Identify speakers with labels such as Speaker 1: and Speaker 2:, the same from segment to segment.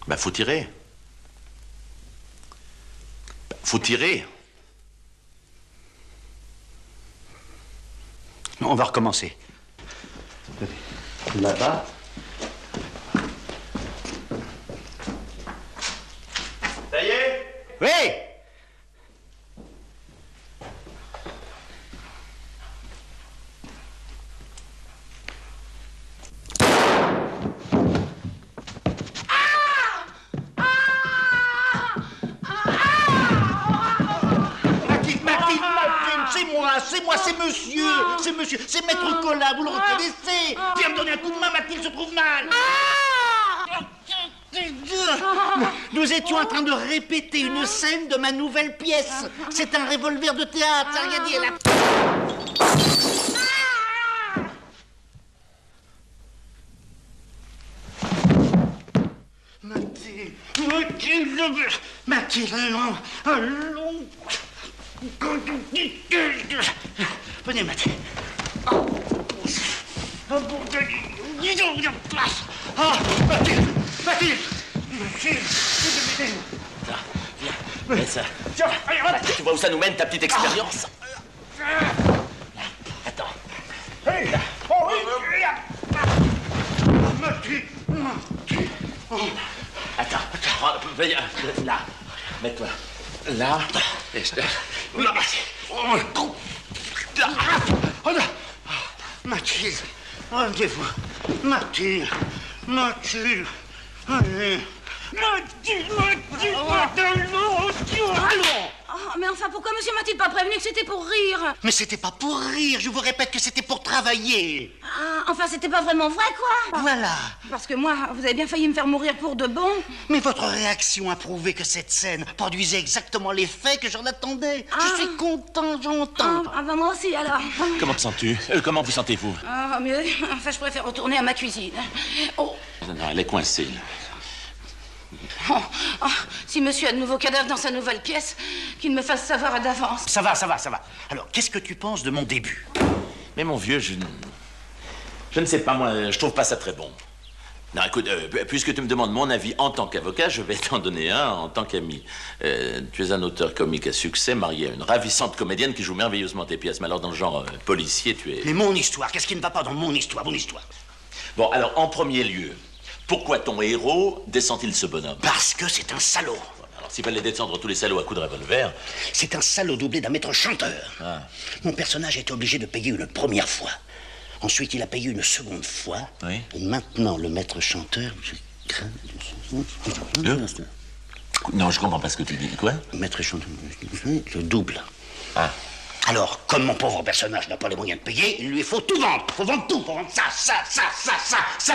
Speaker 1: Bah, faut tirer. Bah, faut tirer.
Speaker 2: On va recommencer. Là-bas.
Speaker 1: Ça y est?
Speaker 2: Oui! C'est monsieur, c'est Maître Collat, vous le reconnaissez? Viens me donner un coup de main, Mathilde se trouve mal. Nous étions en train de répéter une scène de ma nouvelle pièce. C'est un revolver de théâtre, ça rien dit, elle a... Mathilde, allons. Venez, Mathilde. Mathilde, Mathilde.
Speaker 1: Mais ça... Tu vois où ça nous mène, ta petite expérience? Attends. Attends. Là. Mets-toi. Là. Et je...
Speaker 2: Là. Mathilde. Rendez-vous. Mathilde. Mathilde. Allez. Mathilde. Allons.
Speaker 3: Oh, mais enfin, pourquoi monsieur m'a-t-il pas prévenu que c'était pour rire?
Speaker 2: Mais c'était pas pour rire, je vous répète que c'était pour travailler.
Speaker 3: Ah, enfin, c'était pas vraiment vrai, quoi.
Speaker 2: Voilà.
Speaker 3: Parce que moi, vous avez bien failli me faire mourir pour de bon.
Speaker 2: Mais votre réaction a prouvé que cette scène produisait exactement l'effet que j'en attendais. Je suis content, j'entends.
Speaker 3: Ah, bah moi aussi, alors.
Speaker 1: Comment te sens-tu? Comment vous sentez-vous?
Speaker 3: Ah, mieux. Enfin, je préfère retourner à ma cuisine. Oh.
Speaker 1: Non, elle est coincée.
Speaker 3: Oh, oh, si monsieur a de nouveaux cadavres dans sa nouvelle pièce, qu'il me fasse savoir d'avance.
Speaker 2: Ça va. Alors, qu'est-ce que tu penses de mon début?
Speaker 1: Mais mon vieux, je ne sais pas, moi, je trouve pas ça très bon. Non, écoute, puisque tu me demandes mon avis en tant qu'avocat, je vais t'en donner un en tant qu'ami. Tu es un auteur comique à succès, marié à une ravissante comédienne qui joue merveilleusement tes pièces. Mais alors, dans le genre policier, tu es...
Speaker 2: Mais mon histoire, qu'est-ce qui ne va pas dans mon histoire?
Speaker 1: Bon, alors, en premier lieu, pourquoi ton héros descend-il ce bonhomme?
Speaker 2: Parce que c'est un salaud.
Speaker 1: Alors, s'il fallait descendre tous les salauds à coups de revolver...
Speaker 2: C'est un salaud doublé d'un maître chanteur.
Speaker 1: Ah.
Speaker 2: Mon personnage a été obligé de payer une première fois. Ensuite, il a payé une seconde fois.
Speaker 1: Oui.
Speaker 2: Et maintenant, le maître chanteur...
Speaker 1: Non, je comprends pas ce que tu dis. Quoi?
Speaker 2: Le maître chanteur... Le double.
Speaker 1: Ah.
Speaker 2: Alors, comme mon pauvre personnage n'a pas les moyens de payer, il lui faut tout vendre. Faut vendre tout. Faut vendre ça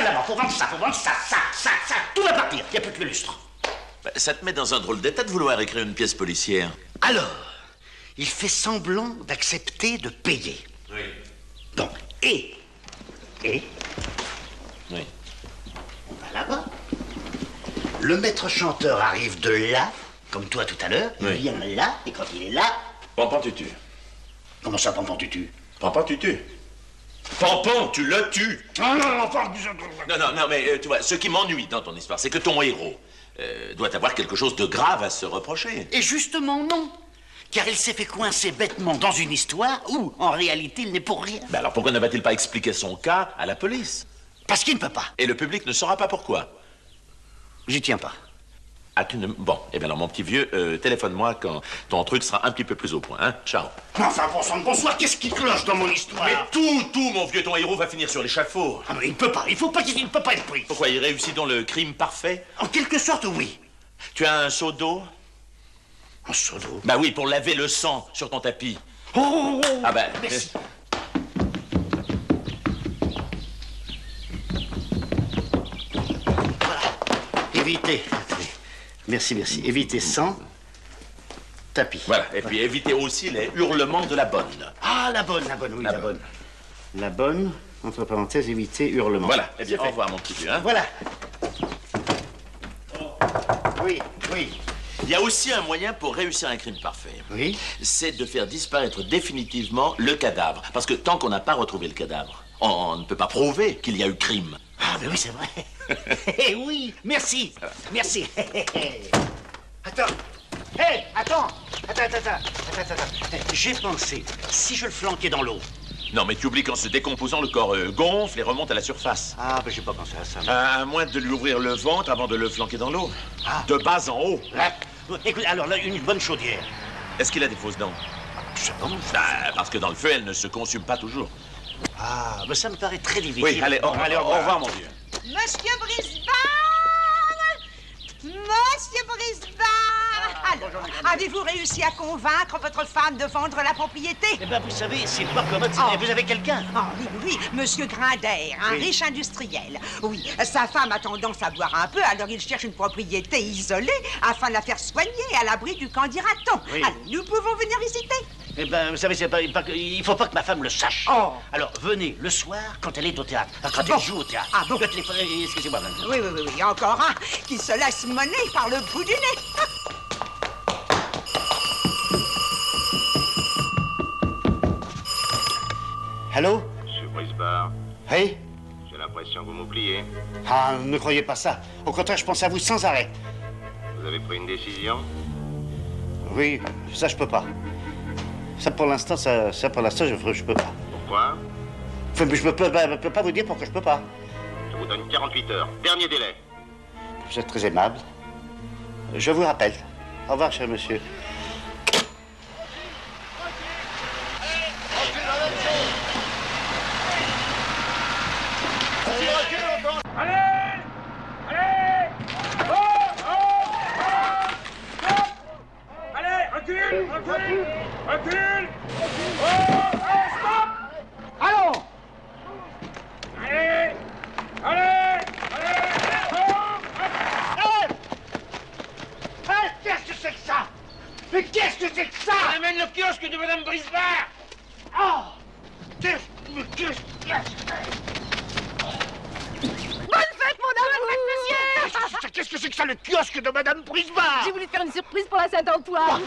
Speaker 2: là-bas. Faut vendre ça. Tout va partir. Il n'y a plus que le lustre.
Speaker 1: Bah, ça te met dans un drôle d'état de vouloir écrire une pièce policière.
Speaker 2: Alors, il fait semblant d'accepter de payer.
Speaker 1: Oui.
Speaker 2: Donc, et...
Speaker 1: Oui.
Speaker 2: On va là-bas. Le maître chanteur arrive de là, comme toi tout à l'heure. Il vient là, et quand il est là...
Speaker 1: Pampan-tutu.
Speaker 2: Comment ça, Pampan-tutu?
Speaker 1: Pampan-tutu. Pampan, tu le tues. Non, mais tu vois, ce qui m'ennuie dans ton histoire, c'est que ton héros doit avoir quelque chose de grave à se reprocher.
Speaker 2: Et justement, non. Car il s'est fait coincer bêtement dans une histoire où, en réalité, il n'est pour rien.
Speaker 1: Ben alors pourquoi ne va-t-il pas expliquer son cas à la police?
Speaker 2: Parce qu'il ne peut pas.
Speaker 1: Et le public ne saura pas pourquoi.
Speaker 2: J'y tiens pas.
Speaker 1: Ah, tu ne... Bon, eh bien alors, mon petit vieux, téléphone-moi quand ton truc sera un petit peu plus au point, hein? Ciao.
Speaker 2: Enfin, bon sang de bonsoir, qu'est-ce qui cloche dans mon histoire?
Speaker 1: Mais tout, mon vieux, ton héros va finir sur l'échafaud.
Speaker 2: Ah, mais il peut pas, il ne peut pas être pris.
Speaker 1: Pourquoi, il réussit donc le crime parfait?
Speaker 2: En quelque sorte, oui.
Speaker 1: Tu as un seau d'eau?
Speaker 2: Un seau d'eau?
Speaker 1: Bah oui, pour laver le sang sur ton tapis.
Speaker 2: Oh,
Speaker 1: ah ben...
Speaker 2: Merci. Voilà. Évitez. Merci. Évitez sans tapis.
Speaker 1: Voilà, et puis évitez aussi les hurlements de la bonne.
Speaker 2: Ah, la bonne, oui, la bonne. La bonne, entre parenthèses, éviter hurlement.
Speaker 1: Voilà, eh bien, au revoir, mon petit vieux, hein.
Speaker 2: Voilà. Oui.
Speaker 1: Il y a aussi un moyen pour réussir un crime parfait.
Speaker 2: Oui.
Speaker 1: C'est de faire disparaître définitivement le cadavre. Parce que tant qu'on n'a pas retrouvé le cadavre, on ne peut pas prouver qu'il y a eu crime.
Speaker 2: Ah, mais oui, c'est vrai. Eh oui, merci. Merci. Attends. Hé, attends. J'ai pensé, si je le flanquais dans l'eau.
Speaker 1: Non, mais tu oublies qu'en se décomposant, le corps gonfle et remonte à la surface.
Speaker 2: Ah, ben j'ai pas pensé à ça.
Speaker 1: À moins de lui ouvrir le ventre avant de le flanquer dans l'eau.
Speaker 2: Ah.
Speaker 1: De bas en haut.
Speaker 2: Là, écoute, alors là, une bonne chaudière.
Speaker 1: Est-ce qu'il a des fausses dents?
Speaker 2: Je pense.
Speaker 1: Parce que dans le feu, elles ne se consument pas toujours.
Speaker 2: Ah, mais ça me paraît très difficile.
Speaker 1: Oui, allez, au revoir, mon vieux.
Speaker 4: Monsieur Brisbane! Monsieur Brisbane! Alors, avez-vous réussi à convaincre votre femme de vendre la propriété?
Speaker 2: Eh ben, vous savez, c'est pas commode. Vous avez quelqu'un?
Speaker 4: Oui, Monsieur Grinder, un riche industriel. Oui, sa femme a tendance à boire un peu, alors il cherche une propriété isolée afin de la faire soigner à l'abri du camp d'Iraton.
Speaker 2: Oui.
Speaker 4: Allez, nous pouvons venir visiter.
Speaker 2: Eh ben, vous savez, il faut pas que ma femme le sache.
Speaker 4: Oh.
Speaker 2: Alors, venez le soir quand elle est au théâtre. Quand elle joue au théâtre.
Speaker 4: Ah bon?
Speaker 2: Le téléphone, excusez-moi, madame.
Speaker 4: Oui, encore un qui se laisse mener par le bout du nez.
Speaker 2: Allô?
Speaker 5: Monsieur Brisbane,
Speaker 2: Oui?
Speaker 5: j'ai l'impression que vous m'oubliez.
Speaker 2: Ah, ne croyez pas ça. Au contraire, je pense à vous sans arrêt.
Speaker 5: Vous avez pris une décision?
Speaker 2: Oui, ça, je peux pas. Ça, pour l'instant, je peux pas.
Speaker 5: Pourquoi?
Speaker 2: Enfin, mais je peux pas vous dire pourquoi je peux pas.
Speaker 5: Je vous donne 48 heures. Dernier délai.
Speaker 2: Vous êtes très aimable. Je vous rappelle. Au revoir, cher monsieur.
Speaker 6: Recule! Oh, stop! Allons! Allez!
Speaker 2: Qu'est-ce que c'est que ça? Mais qu'est-ce que c'est que ça?
Speaker 6: On amène le kiosque de Madame Brisbane!
Speaker 2: Oh! Qu'est-ce
Speaker 3: Bonne fête, mon amour! Monsieur!
Speaker 2: Qu'est-ce que c'est que ça, le kiosque de Madame Brisbane?
Speaker 3: J'ai voulu te faire une surprise pour la Saint-Antoine.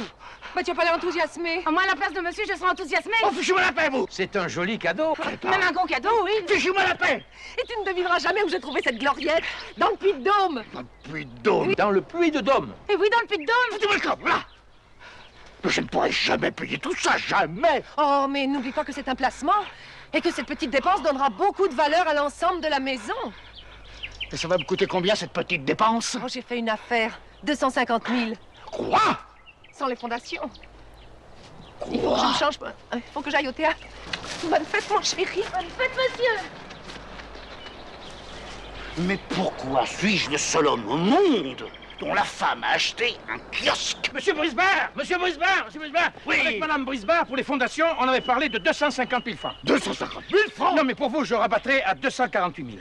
Speaker 3: Bah, tu vas pas l'air enthousiasmé. Moi, à la place de monsieur, je serai enthousiasmée.
Speaker 2: Oh, fichez-moi la paix, vous!
Speaker 6: C'est un joli cadeau.
Speaker 3: Même un gros cadeau, oui.
Speaker 2: Fichez-moi la paix!
Speaker 3: Et tu ne devineras jamais où j'ai trouvé cette gloriette. Dans le Puy-de-Dôme.
Speaker 2: Puy-de-Dôme!
Speaker 6: Dans le Puy de Dôme.
Speaker 3: Et oui, dans le Puy-de-Dôme.
Speaker 2: Foutez-moi le camp, là! Mais je ne pourrai jamais payer tout ça, jamais!
Speaker 3: Oh, mais n'oublie pas que c'est un placement. Et que cette petite dépense donnera beaucoup de valeur à l'ensemble de la maison.
Speaker 2: Et ça va me coûter combien, cette petite dépense?
Speaker 3: Oh, j'ai fait une affaire. 250 000.
Speaker 2: Quoi?
Speaker 3: Sans les fondations. Il faut que je me change. Il faut que j'aille au théâtre. Bonne fête, mon chéri. Bonne fête, monsieur.
Speaker 2: Mais pourquoi suis-je le seul homme au monde dont la femme a acheté un kiosque?
Speaker 6: Monsieur Brisbane!
Speaker 2: Oui.
Speaker 6: Avec Madame Brisbane, pour les fondations, on avait parlé de 250 000 francs.
Speaker 2: 250 000 francs?
Speaker 6: Non, mais pour vous, je rabattrai à 248 000.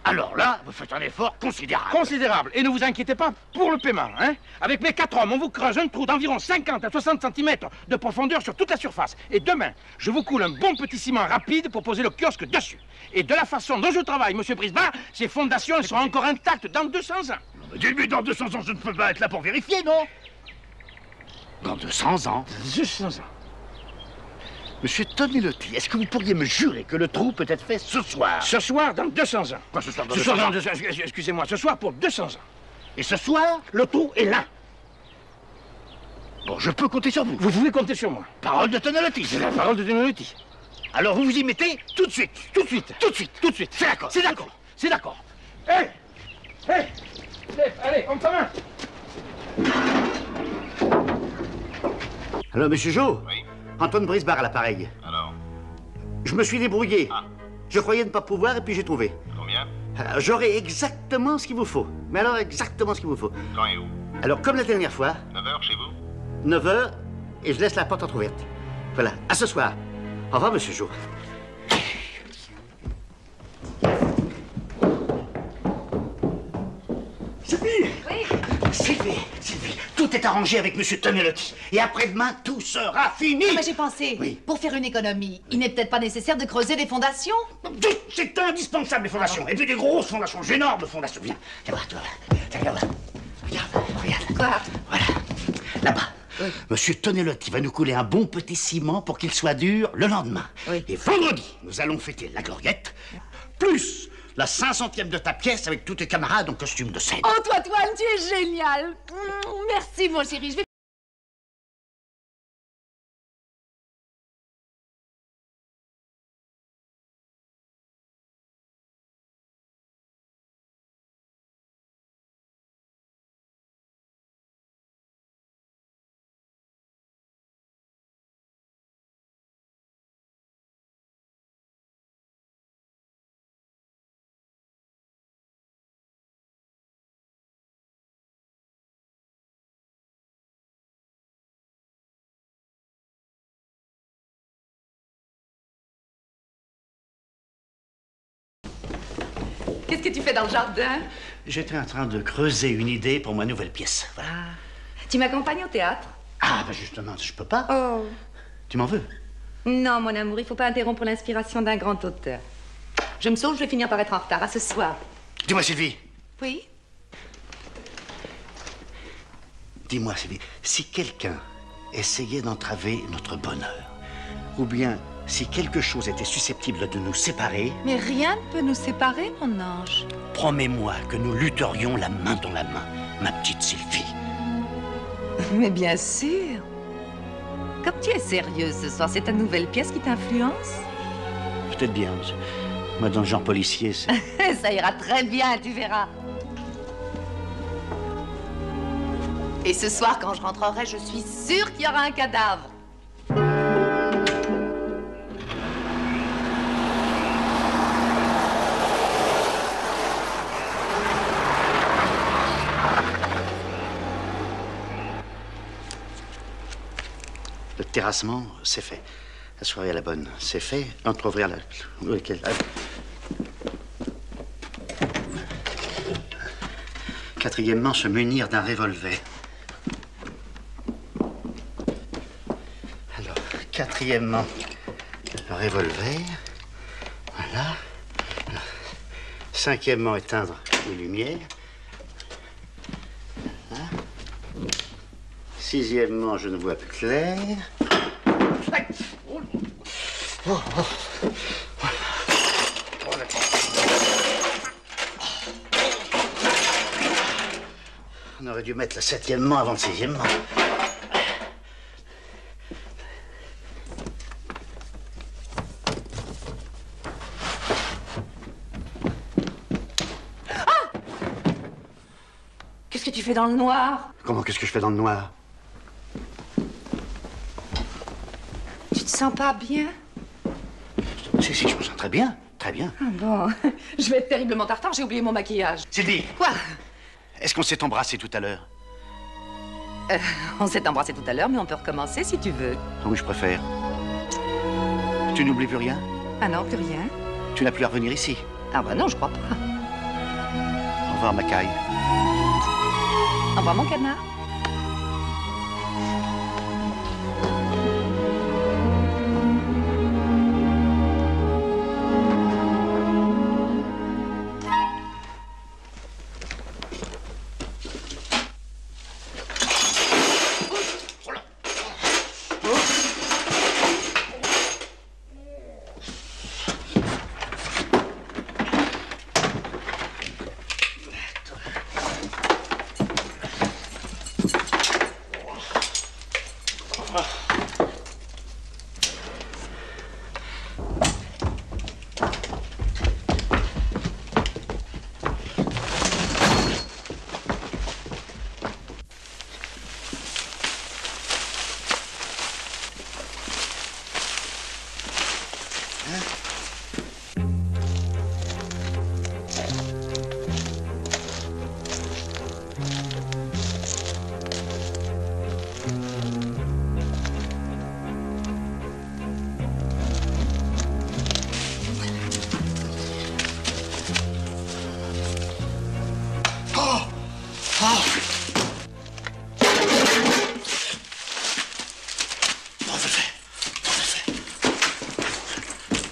Speaker 2: Alors là, vous faites un effort considérable.
Speaker 6: Considérable. Et ne vous inquiétez pas pour le paiement, hein. Avec mes 4 hommes, on vous creuse un trou d'environ 50 à 60 cm de profondeur sur toute la surface. Et demain, je vous coule un bon petit ciment rapide pour poser le kiosque dessus. Et de la façon dont je travaille, monsieur Brisbane, ces fondations elles seront encore intactes dans 200 ans.
Speaker 2: Mais dans 200 ans, je ne peux pas être là pour vérifier, non? Dans 200 ans?
Speaker 6: 200 ans.
Speaker 2: Monsieur Tonelotti, est-ce que vous pourriez me jurer que le trou peut être fait ce soir?
Speaker 6: Ce soir, dans 200 ans.
Speaker 2: Quoi, ce soir, dans
Speaker 6: Ce
Speaker 2: 200
Speaker 6: soir,
Speaker 2: ans?
Speaker 6: excusez-moi, ce soir pour 200 ans.
Speaker 2: Et ce soir, le trou est là. Bon, je peux compter sur vous.
Speaker 6: Vous pouvez compter sur moi.
Speaker 2: Parole de Tonelotti.
Speaker 6: C'est la parole de Tonelotti.
Speaker 2: Alors vous vous y mettez tout de suite.
Speaker 6: Tout de suite.
Speaker 2: Tout de suite.
Speaker 6: Tout de suite.
Speaker 2: C'est d'accord.
Speaker 6: C'est d'accord. C'est d'accord. Hé! Allez, on commence.
Speaker 2: Alors, monsieur Jo?
Speaker 5: Oui.
Speaker 2: Antoine Brisbane à l'appareil.
Speaker 5: Alors,
Speaker 2: Je me suis débrouillé.
Speaker 5: Ah.
Speaker 2: Je croyais ne pas pouvoir et puis j'ai trouvé.
Speaker 5: combien?
Speaker 2: J'aurai exactement ce qu'il vous faut. Mais alors, exactement ce qu'il vous faut.
Speaker 5: Quand et où?
Speaker 2: Alors, comme la dernière fois,
Speaker 5: 9h chez vous?
Speaker 2: 9h, et je laisse la porte entrouverte. Voilà, à ce soir. Au revoir, monsieur Jo. Sylvie!
Speaker 3: Oui.
Speaker 2: Sylvie, tout est arrangé avec monsieur Tonelotti. Et après-demain, tout sera fini.
Speaker 7: Mais j'ai pensé,
Speaker 2: Oui.
Speaker 7: pour faire une économie, il n'est peut-être pas nécessaire de creuser des fondations.
Speaker 2: C'est indispensable, les fondations. Et puis des grosses fondations, d'énormes fondations. Viens voir, toi. Viens voir. Regarde.
Speaker 7: Quoi?
Speaker 2: Voilà. Là-bas.
Speaker 7: Oui.
Speaker 2: Monsieur Tonelotti va nous couler un bon petit ciment pour qu'il soit dur le lendemain.
Speaker 7: Oui.
Speaker 2: Et vendredi, nous allons fêter la gloriette, plus La 500e de ta pièce avec tous tes camarades en costume de scène.
Speaker 7: Oh, toi, Antoine, tu es génial. Merci, mon chéri. Je vais... Qu'est-ce que tu fais dans le jardin?
Speaker 2: J'étais en train de creuser une idée pour ma nouvelle pièce. Voilà.
Speaker 7: Ah. Tu m'accompagnes au théâtre?
Speaker 2: Ah, ben justement, je peux pas.
Speaker 7: Oh.
Speaker 2: Tu m'en veux?
Speaker 7: Non, mon amour, il faut pas interrompre l'inspiration d'un grand auteur. Je me sauve, je vais finir par être en retard. À ce soir.
Speaker 2: Dis-moi, Sylvie.
Speaker 7: Oui?
Speaker 2: Dis-moi, Sylvie, si quelqu'un essayait d'entraver notre bonheur, ou bien si quelque chose était susceptible de nous séparer,
Speaker 7: Mais rien ne peut nous séparer, mon ange.
Speaker 2: promets-moi que nous lutterions la main dans la main, ma petite Sylvie.
Speaker 7: Mais bien sûr. Comme tu es sérieuse ce soir, c'est ta nouvelle pièce qui t'influence?
Speaker 2: Peut-être bien. Moi, dans le genre policier, c'est...
Speaker 7: Ça ira très bien, tu verras. Et ce soir, quand je rentrerai, je suis sûre qu'il y aura un cadavre.
Speaker 2: Le terrassement, c'est fait. La soirée à la bonne, c'est fait. Entre-ouvrir la... Quatrièmement, se munir d'un revolver. Alors, quatrièmement, le revolver. Voilà. Alors, cinquièmement, éteindre les lumières. Voilà. Sixièmement, je ne vois plus clair. On aurait dû mettre le septièmement avant le sixièmement.
Speaker 7: Qu'est-ce que tu fais dans le noir?
Speaker 2: Comment, qu'est-ce que je fais dans le noir?
Speaker 7: Tu te sens pas bien?
Speaker 2: Si, je me sens très bien. Très bien.
Speaker 7: Ah bon, je vais être terriblement en retard, j'ai oublié mon maquillage.
Speaker 2: Sylvie,
Speaker 7: Quoi?
Speaker 2: est-ce qu'on s'est embrassé tout à l'heure?
Speaker 7: On s'est embrassé tout à l'heure, mais on peut recommencer si tu veux.
Speaker 2: Ah oui, je préfère. Tu n'oublies plus rien?
Speaker 7: Ah non, plus rien.
Speaker 2: Tu n'as plus à revenir ici?
Speaker 7: Ah bah non, je crois pas.
Speaker 2: Au revoir, Macaille.
Speaker 7: Au revoir, mon canard.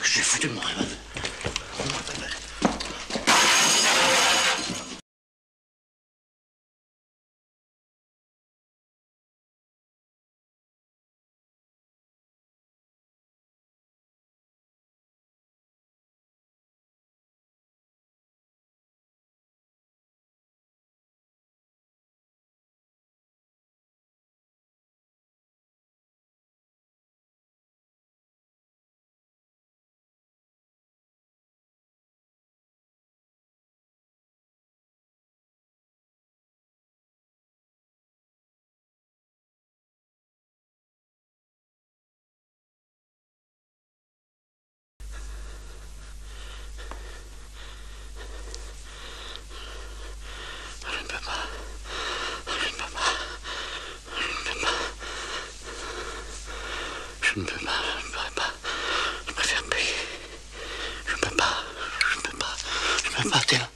Speaker 2: J'ai foutu mon revolver. Je ne peux pas, je ne pourrais pas. Je préfère payer. Je ne peux pas, je ne peux pas, je ne peux pas, Théa.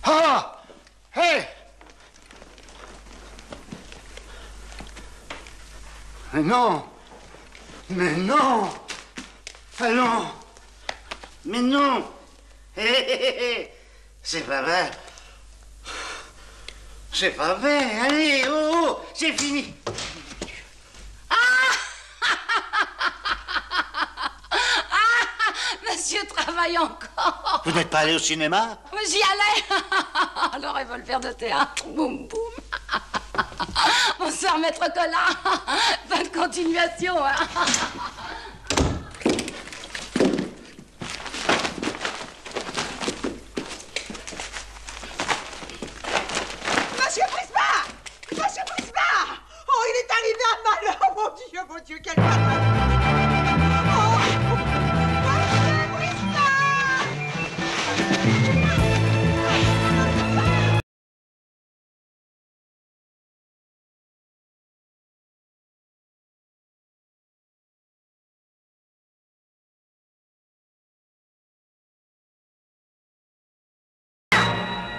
Speaker 2: Ah! Hé! Mais non! Mais non! Ah non! Mais non! Hé, hé, hé, hé! C'est pas vrai! C'est pas vrai! Allez, oh, oh! C'est fini!
Speaker 8: Monsieur travaille encore.
Speaker 2: Vous n'êtes pas allé au cinéma?
Speaker 8: J'y allais. Le revolver de théâtre. Boum, boum. Bonsoir, maître Collard. Bonne continuation. Hein.
Speaker 4: Monsieur Prisma! Monsieur Prisma! Oh, il est arrivé un malheur! Mon Dieu, quel malheur!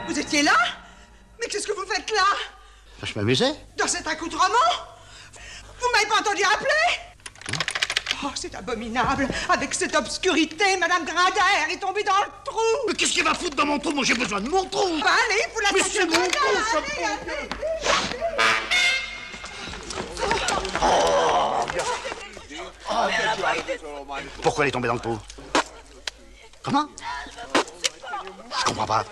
Speaker 4: Vous étiez là? Mais qu'est-ce que vous faites là?
Speaker 2: Je m'amusais.
Speaker 4: Dans cet accoutrement? Vous m'avez pas entendu appeler? Oh, c'est abominable. Avec cette obscurité, Madame Grindaire est tombée dans le trou.
Speaker 2: Mais qu'est-ce qu'il va foutre dans mon trou? Moi, j'ai besoin de mon trou.
Speaker 4: Bah, allez, vous la
Speaker 2: Mais
Speaker 4: sortez
Speaker 2: c'est mon
Speaker 4: de
Speaker 2: trou,
Speaker 4: là.
Speaker 2: ça
Speaker 4: Allez, allez.
Speaker 2: Pourquoi elle est tombée dans le trou? Comment? Je comprends pas.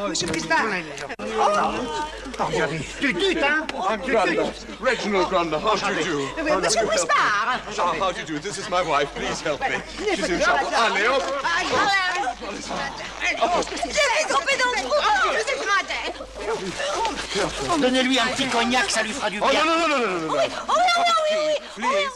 Speaker 4: Monsieur Prisma.
Speaker 2: Tutut, hein?
Speaker 9: I'm Granda, Reginald Granda. How do you do?
Speaker 4: Monsieur Prisma.
Speaker 9: How do you do? This is my wife. Please help me. She's in trouble. Allez, hop.
Speaker 8: Je vais tomber dans le trou. Monsieur Grindaire.
Speaker 2: Donnez-lui un petit cognac, ça lui fera du bien.
Speaker 9: Oh, non.
Speaker 8: Oh, oui.
Speaker 9: Please.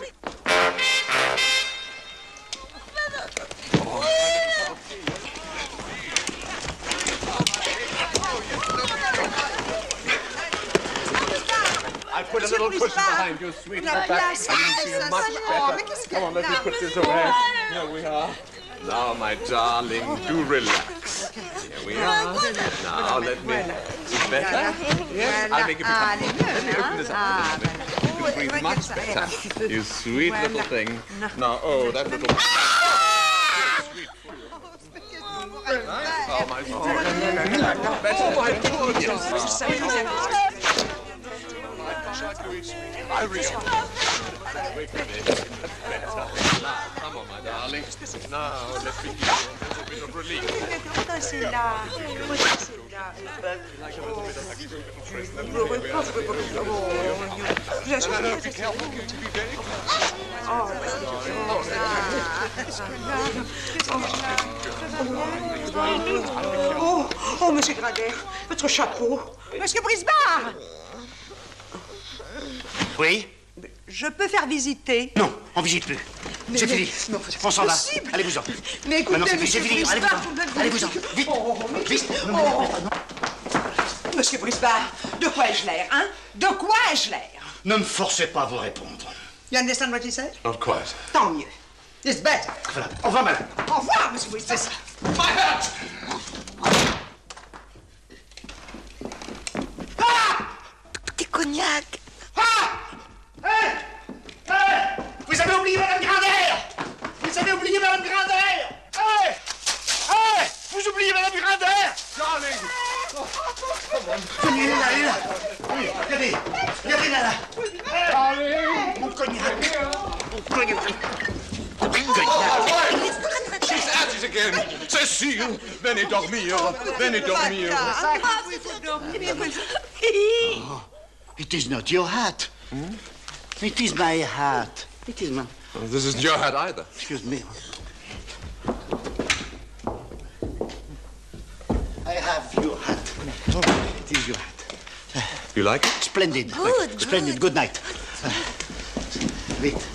Speaker 9: I put a little cushion behind your sweet little back. I can see it much better. Come on, let me put this away. Here we are. Now, my darling, do relax. Here we are. Now, let me... Is better? Yes, I'll make it become... Let me open this up. You can breathe much better. You sweet little thing. Now, oh, that little... Oh, my I really come on, my darling. Now, let me give you a little bit of relief.
Speaker 4: Oh, monsieur Grindaire, votre chapeau. Monsieur Brisbard.
Speaker 2: Oui?
Speaker 4: Je peux faire visiter?
Speaker 2: Non, on visite plus. C'est fini.
Speaker 4: Non,
Speaker 2: On s'en va.
Speaker 4: possible.
Speaker 2: Allez-vous-en.
Speaker 4: Mais écoutez,
Speaker 2: Maintenant, c'est
Speaker 4: monsieur
Speaker 2: fini.
Speaker 4: Brisbard,
Speaker 2: Allez-vous-en. Vite. Vite.
Speaker 4: Monsieur Brisbard, de quoi ai-je l'air, hein? De quoi ai-je l'air?
Speaker 2: Ne me forcez pas à vous répondre.
Speaker 4: You understand what he said?
Speaker 9: Not quite.
Speaker 4: Tant mieux. It's better.
Speaker 2: Voilà. Au revoir, madame.
Speaker 4: Au revoir, monsieur Brisbard.
Speaker 9: My hat!
Speaker 8: Petit cognac.
Speaker 2: Vous avez oublié Madame Grindaire! Vous avez oublié Madame Grindaire! Vous oubliez Madame Grindaire!
Speaker 9: Darling!
Speaker 2: Tenez, elle est là. Regardez. Regardez là.
Speaker 9: Darling!
Speaker 2: Mon cognac. Mon cognac.
Speaker 9: She's at it again! Cécile! Venez dormir! Venez dormir!
Speaker 2: Oh, it is not your hat. It is my hat. It is my...
Speaker 9: Oh, this isn't your hat either.
Speaker 2: Excuse me. I have your hat. It is your hat.
Speaker 9: You like it?
Speaker 2: Splendid.
Speaker 8: Good,
Speaker 2: Splendid. Good night. Vite.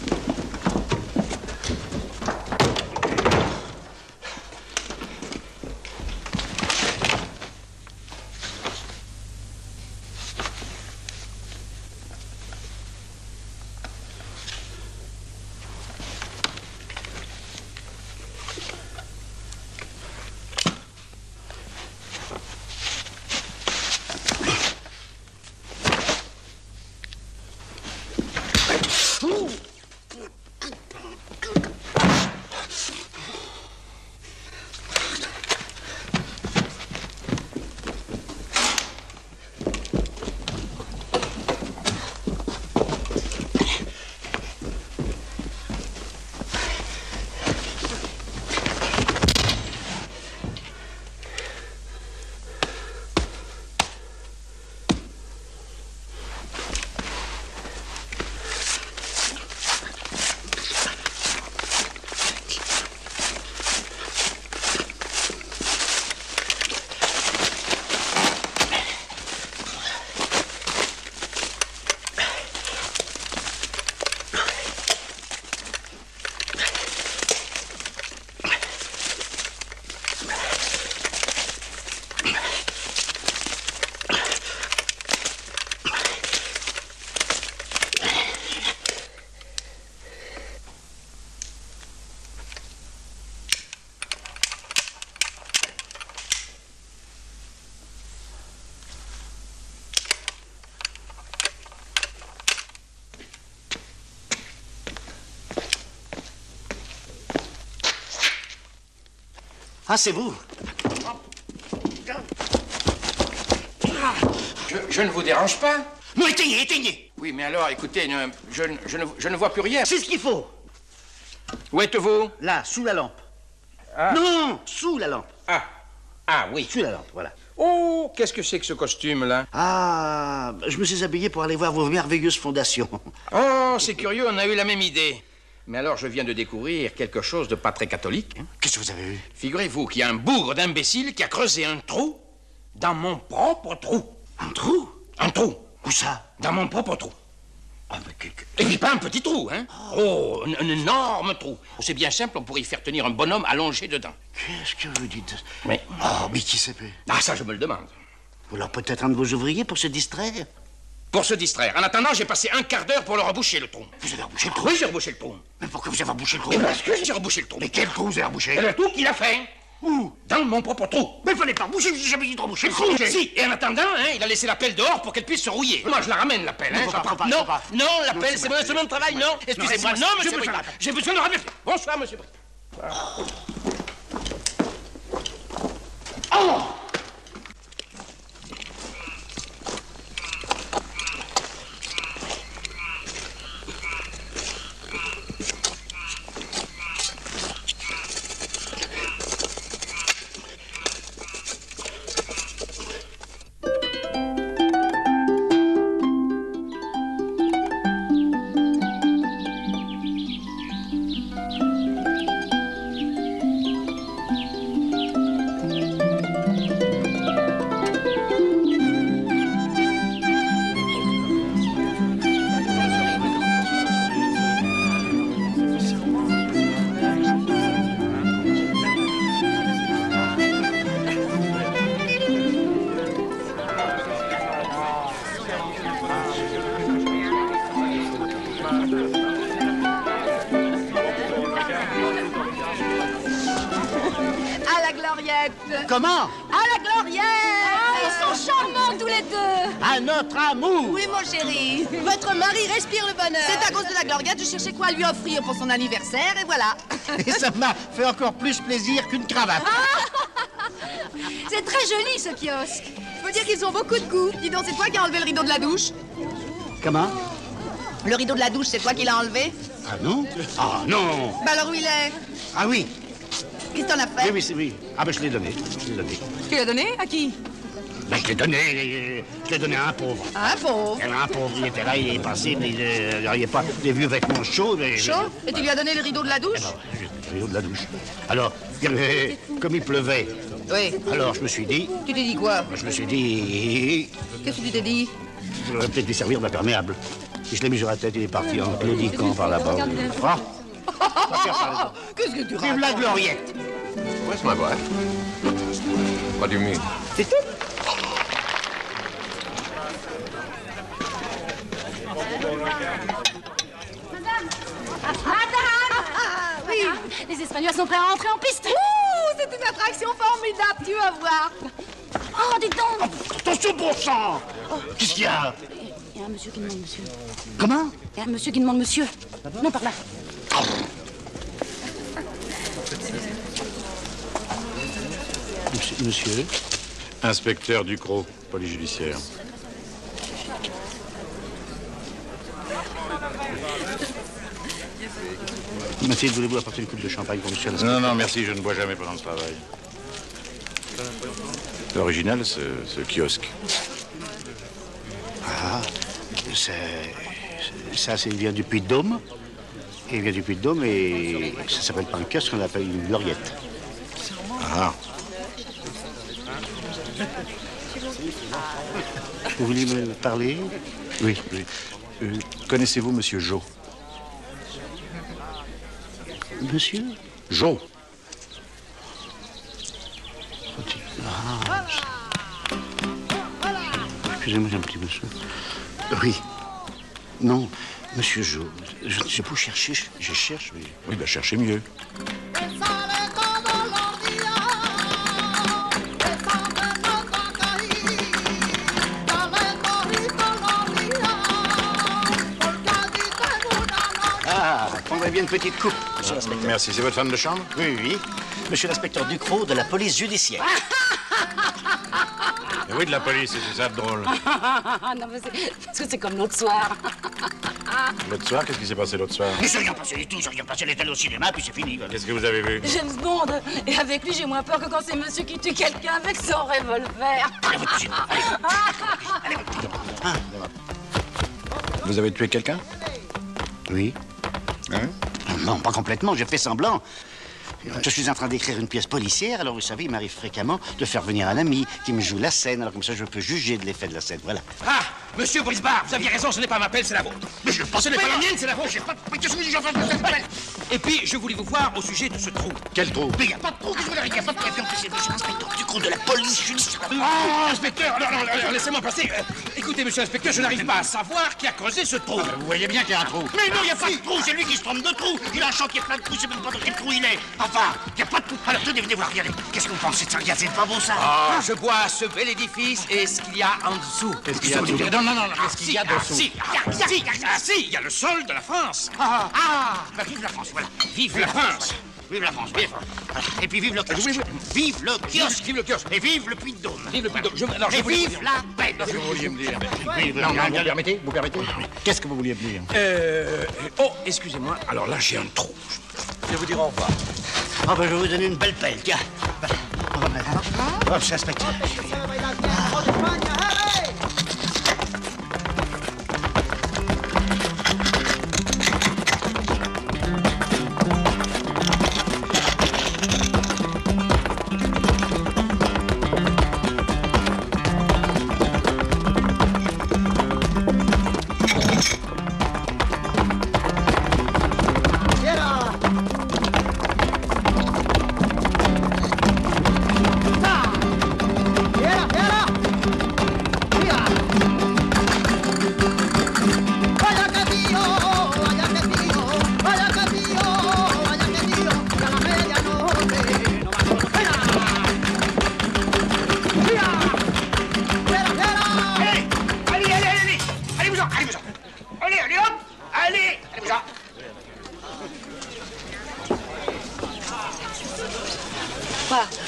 Speaker 2: Ah, c'est vous?
Speaker 6: Je ne vous dérange pas?
Speaker 2: Non, éteignez, éteignez.
Speaker 6: Oui, mais alors, écoutez, je ne vois plus rien.
Speaker 2: C'est ce qu'il faut.
Speaker 6: Où êtes-vous?
Speaker 2: Là, sous la lampe.
Speaker 6: Ah.
Speaker 2: Non, sous la lampe.
Speaker 6: Ah oui.
Speaker 2: Sous la lampe, voilà.
Speaker 6: Oh, qu'est-ce que c'est que ce costume-là?
Speaker 2: Ah, je me suis habillé pour aller voir vos merveilleuses fondations.
Speaker 6: Oh, c'est curieux, on a eu la même idée. Mais alors, je viens de découvrir quelque chose de pas très catholique. Hein.
Speaker 2: Qu'est-ce que vous avez vu?
Speaker 6: Figurez-vous qu'il y a un bougre d'imbécile qui a creusé un trou dans mon propre trou.
Speaker 2: Un trou?
Speaker 6: Un trou.
Speaker 2: Où ça?
Speaker 6: Dans mon propre trou.
Speaker 2: Ah, mais
Speaker 6: Et puis pas un petit trou, hein? Oh, un énorme trou. C'est bien simple, on pourrait y faire tenir un bonhomme allongé dedans.
Speaker 2: Qu'est-ce que vous dites?
Speaker 6: Mais...
Speaker 2: Oh, mais qui sait?
Speaker 6: Ah, ça, je me le demande.
Speaker 2: Ou alors peut-être un de vos ouvriers pour se distraire?
Speaker 6: Pour se distraire. En attendant, j'ai passé un quart d'heure pour leur reboucher le trou.
Speaker 2: Vous avez rebouché le trou?
Speaker 6: Oui, j'ai rebouché le trou.
Speaker 2: Mais pourquoi vous avez rebouché le trou?
Speaker 6: Parce que j'ai rebouché le trou.
Speaker 2: Mais quel trou vous avez rebouché?
Speaker 6: C'est le trou qu'il a fait.
Speaker 2: Où?
Speaker 6: Dans mon propre trou.
Speaker 2: Mais il fallait pas reboucher, j'ai jamais dit de reboucher le trou.
Speaker 6: Si, et en attendant, hein, il a laissé la pelle dehors pour qu'elle puisse se rouiller. Moi, je la ramène, la pelle, hein.
Speaker 2: Non, faut pas,
Speaker 6: Non,
Speaker 2: faut pas.
Speaker 6: non, la
Speaker 2: Non,
Speaker 6: pelle,
Speaker 2: c'est
Speaker 6: c'est
Speaker 2: pas
Speaker 6: mon instrument de travail, non. Excusez-moi, non, monsieur
Speaker 2: je
Speaker 6: Bricard. J'ai besoin de ramener. Bonsoir, monsieur Bricard.
Speaker 2: Oh!
Speaker 3: À la gloriette.
Speaker 2: Comment?
Speaker 3: À la gloriette. Ils sont charmants tous les deux.
Speaker 2: À notre amour!
Speaker 3: Oui, mon chéri. Votre mari respire le bonheur. C'est à cause de la gloriette, je cherchais quoi à lui offrir pour son anniversaire, et voilà.
Speaker 2: Et ça m'a fait encore plus plaisir qu'une cravate.
Speaker 3: C'est très joli, ce kiosque. Je veux dire qu'ils ont beaucoup de goût. Dis donc, c'est toi qui as enlevé le rideau de la douche?
Speaker 2: Comment?
Speaker 3: Le rideau de la douche, c'est toi qui l'as enlevé?
Speaker 2: Ah non? Ah non!
Speaker 3: Bah alors où il est?
Speaker 2: Ah oui!
Speaker 3: Qu'est-ce que t'en as fait?
Speaker 2: Oui, oui. Ah ben je l'ai donné. Je l'ai donné.
Speaker 3: Tu l'as donné? À qui?
Speaker 2: Ben, je l'ai donné à un pauvre.
Speaker 3: À un pauvre.
Speaker 2: Un pauvre, il était là, il est passé, mais il n'y a pas des vieux vêtements chauds. Mais...
Speaker 3: Chaud? Et tu lui as donné le rideau de la douche?
Speaker 2: Le rideau de la douche. Alors, comme il pleuvait,
Speaker 3: Oui.
Speaker 2: alors je me suis dit...
Speaker 3: Tu t'es dit quoi?
Speaker 2: Je me suis dit...
Speaker 3: Qu'est-ce que tu t'es dit?
Speaker 2: J'aurais peut-être dû servir d'imperméable. Et je l'ai mis sur la tête, il est parti en claudiquant par là-bas. Ah!
Speaker 3: Qu'est-ce que tu
Speaker 2: Vive la gloriette!
Speaker 9: Where's my wife? What do you mean?
Speaker 3: C'est tout? Oui.
Speaker 8: Les Espagnols sont prêts à entrer en piste.
Speaker 3: Ouh, c'est une attraction formidable, tu vas voir.
Speaker 8: Oh, dis donc.
Speaker 2: Attention, bon sang! Qu'est-ce qu'il y a?
Speaker 8: Il y a un monsieur qui demande monsieur.
Speaker 2: Comment?
Speaker 8: Il y a un monsieur qui demande monsieur. Non, par là.
Speaker 2: Monsieur?
Speaker 10: Inspecteur Ducrot, police judiciaire.
Speaker 2: Mathilde, voulez-vous apporter une coupe de champagne pour monsieur
Speaker 10: Non, non, merci, je ne bois jamais pendant le travail. C'est original, ce kiosque.
Speaker 2: Ah, ça, il vient du Puy-de-Dôme. Il vient du Puy-de-Dôme et ça s'appelle pas un kiosque, on appelle une gloriette.
Speaker 10: Ah.
Speaker 2: Vous voulez me parler?
Speaker 10: Oui, oui. Connaissez-vous Monsieur Jo?
Speaker 2: Monsieur?
Speaker 10: Jo.
Speaker 2: Ah, excusez-moi, j'ai un petit monsieur. Oui. Non, monsieur Jo. Je peux chercher, je cherche, mais...
Speaker 10: Oui, ben cherchez mieux.
Speaker 2: Ah, prendrait bien une petite coupe. monsieur l'inspecteur.
Speaker 10: Merci. C'est votre femme de chambre?
Speaker 2: Oui, oui. Monsieur l'inspecteur Ducrot de la police judiciaire.
Speaker 10: Eh oui, de la police, c'est ça de drôle.
Speaker 8: Non, mais c'est parce que c'est comme l'autre soir.
Speaker 10: L'autre soir, qu'est-ce qui s'est passé l'autre soir?
Speaker 2: Mais c'est rien passé du tout, c'est rien passé. Elle est allée au cinéma, puis c'est fini.
Speaker 10: Qu'est-ce que vous avez vu?
Speaker 8: James Bond. Et avec lui, j'ai moins peur que quand c'est monsieur qui tue quelqu'un avec son revolver.
Speaker 2: Allez, votre cuisine, allez. Allez, votre cuisine. Ah,
Speaker 10: Vous avez tué quelqu'un?
Speaker 2: oui.
Speaker 10: Hein?
Speaker 2: Non, pas complètement, j'ai fait semblant. Je suis en train d'écrire une pièce policière, alors vous savez, il m'arrive fréquemment de faire venir un ami qui me joue la scène, alors comme ça je peux juger de l'effet de la scène, voilà.
Speaker 6: Ah, monsieur Brisbard, vous aviez raison, ce n'est pas ma pelle, c'est la vôtre.
Speaker 2: Mais je pense
Speaker 6: Ce n'est pas la mienne, c'est la vôtre.
Speaker 2: Mais qu'est-ce que je fais de cette pelle?
Speaker 6: Et puis, je voulais vous voir au sujet de ce trou.
Speaker 10: Quel trou?
Speaker 2: Mais il n'y a pas de trou, que je voulais dire, il n'y a pas de trou, c'est monsieur l'inspecteur du coup de la police judiciaire.
Speaker 6: Oh, inspecteur, alors, laissez-moi passer. Écoutez, monsieur l'inspecteur, je n'arrive pas à savoir qui a creusé ce trou.
Speaker 10: Vous voyez bien qu'il y a un trou.
Speaker 2: Mais non, il n'y a pas de trou, c'est lui qui se trompe de trou. Il a un chantier plein de trous, c'est même pas dans quel trou il est. Enfin, il n'y a pas de trou. Alors tenez, venez voir, regardez. Qu'est-ce que vous pensez de ça? Regardez, c'est pas beau ça?
Speaker 6: Ah, je vois ce bel édifice et ce qu'il y a en dessous.
Speaker 10: Qu'est-ce qu'il y a dessous?
Speaker 6: Non, qu'est-ce qu'il y a dessous? Il y a le sol de la France.
Speaker 2: Bah, vive la France, voilà.
Speaker 6: Vive la France.
Speaker 2: Vive la France, vive. Voilà. Et puis vive le kiosque. Vive le kiosque.
Speaker 6: Vive le kiosque.
Speaker 2: Et vive le Puy de Dôme.
Speaker 6: Vive le Puy de Dôme.
Speaker 2: Et vive la belle.
Speaker 10: Qu'est-ce que vous vouliez me dire?
Speaker 2: Non,
Speaker 10: Vous permettez? Vous permettez? Qu'est-ce que vous vouliez me dire?
Speaker 6: Oh, excusez-moi. Alors là, j'ai un trou. Je vais vous dire au revoir.
Speaker 2: Ah, bah, je vais vous donner une belle pelle, tiens. Oh, monsieur l'inspecteur.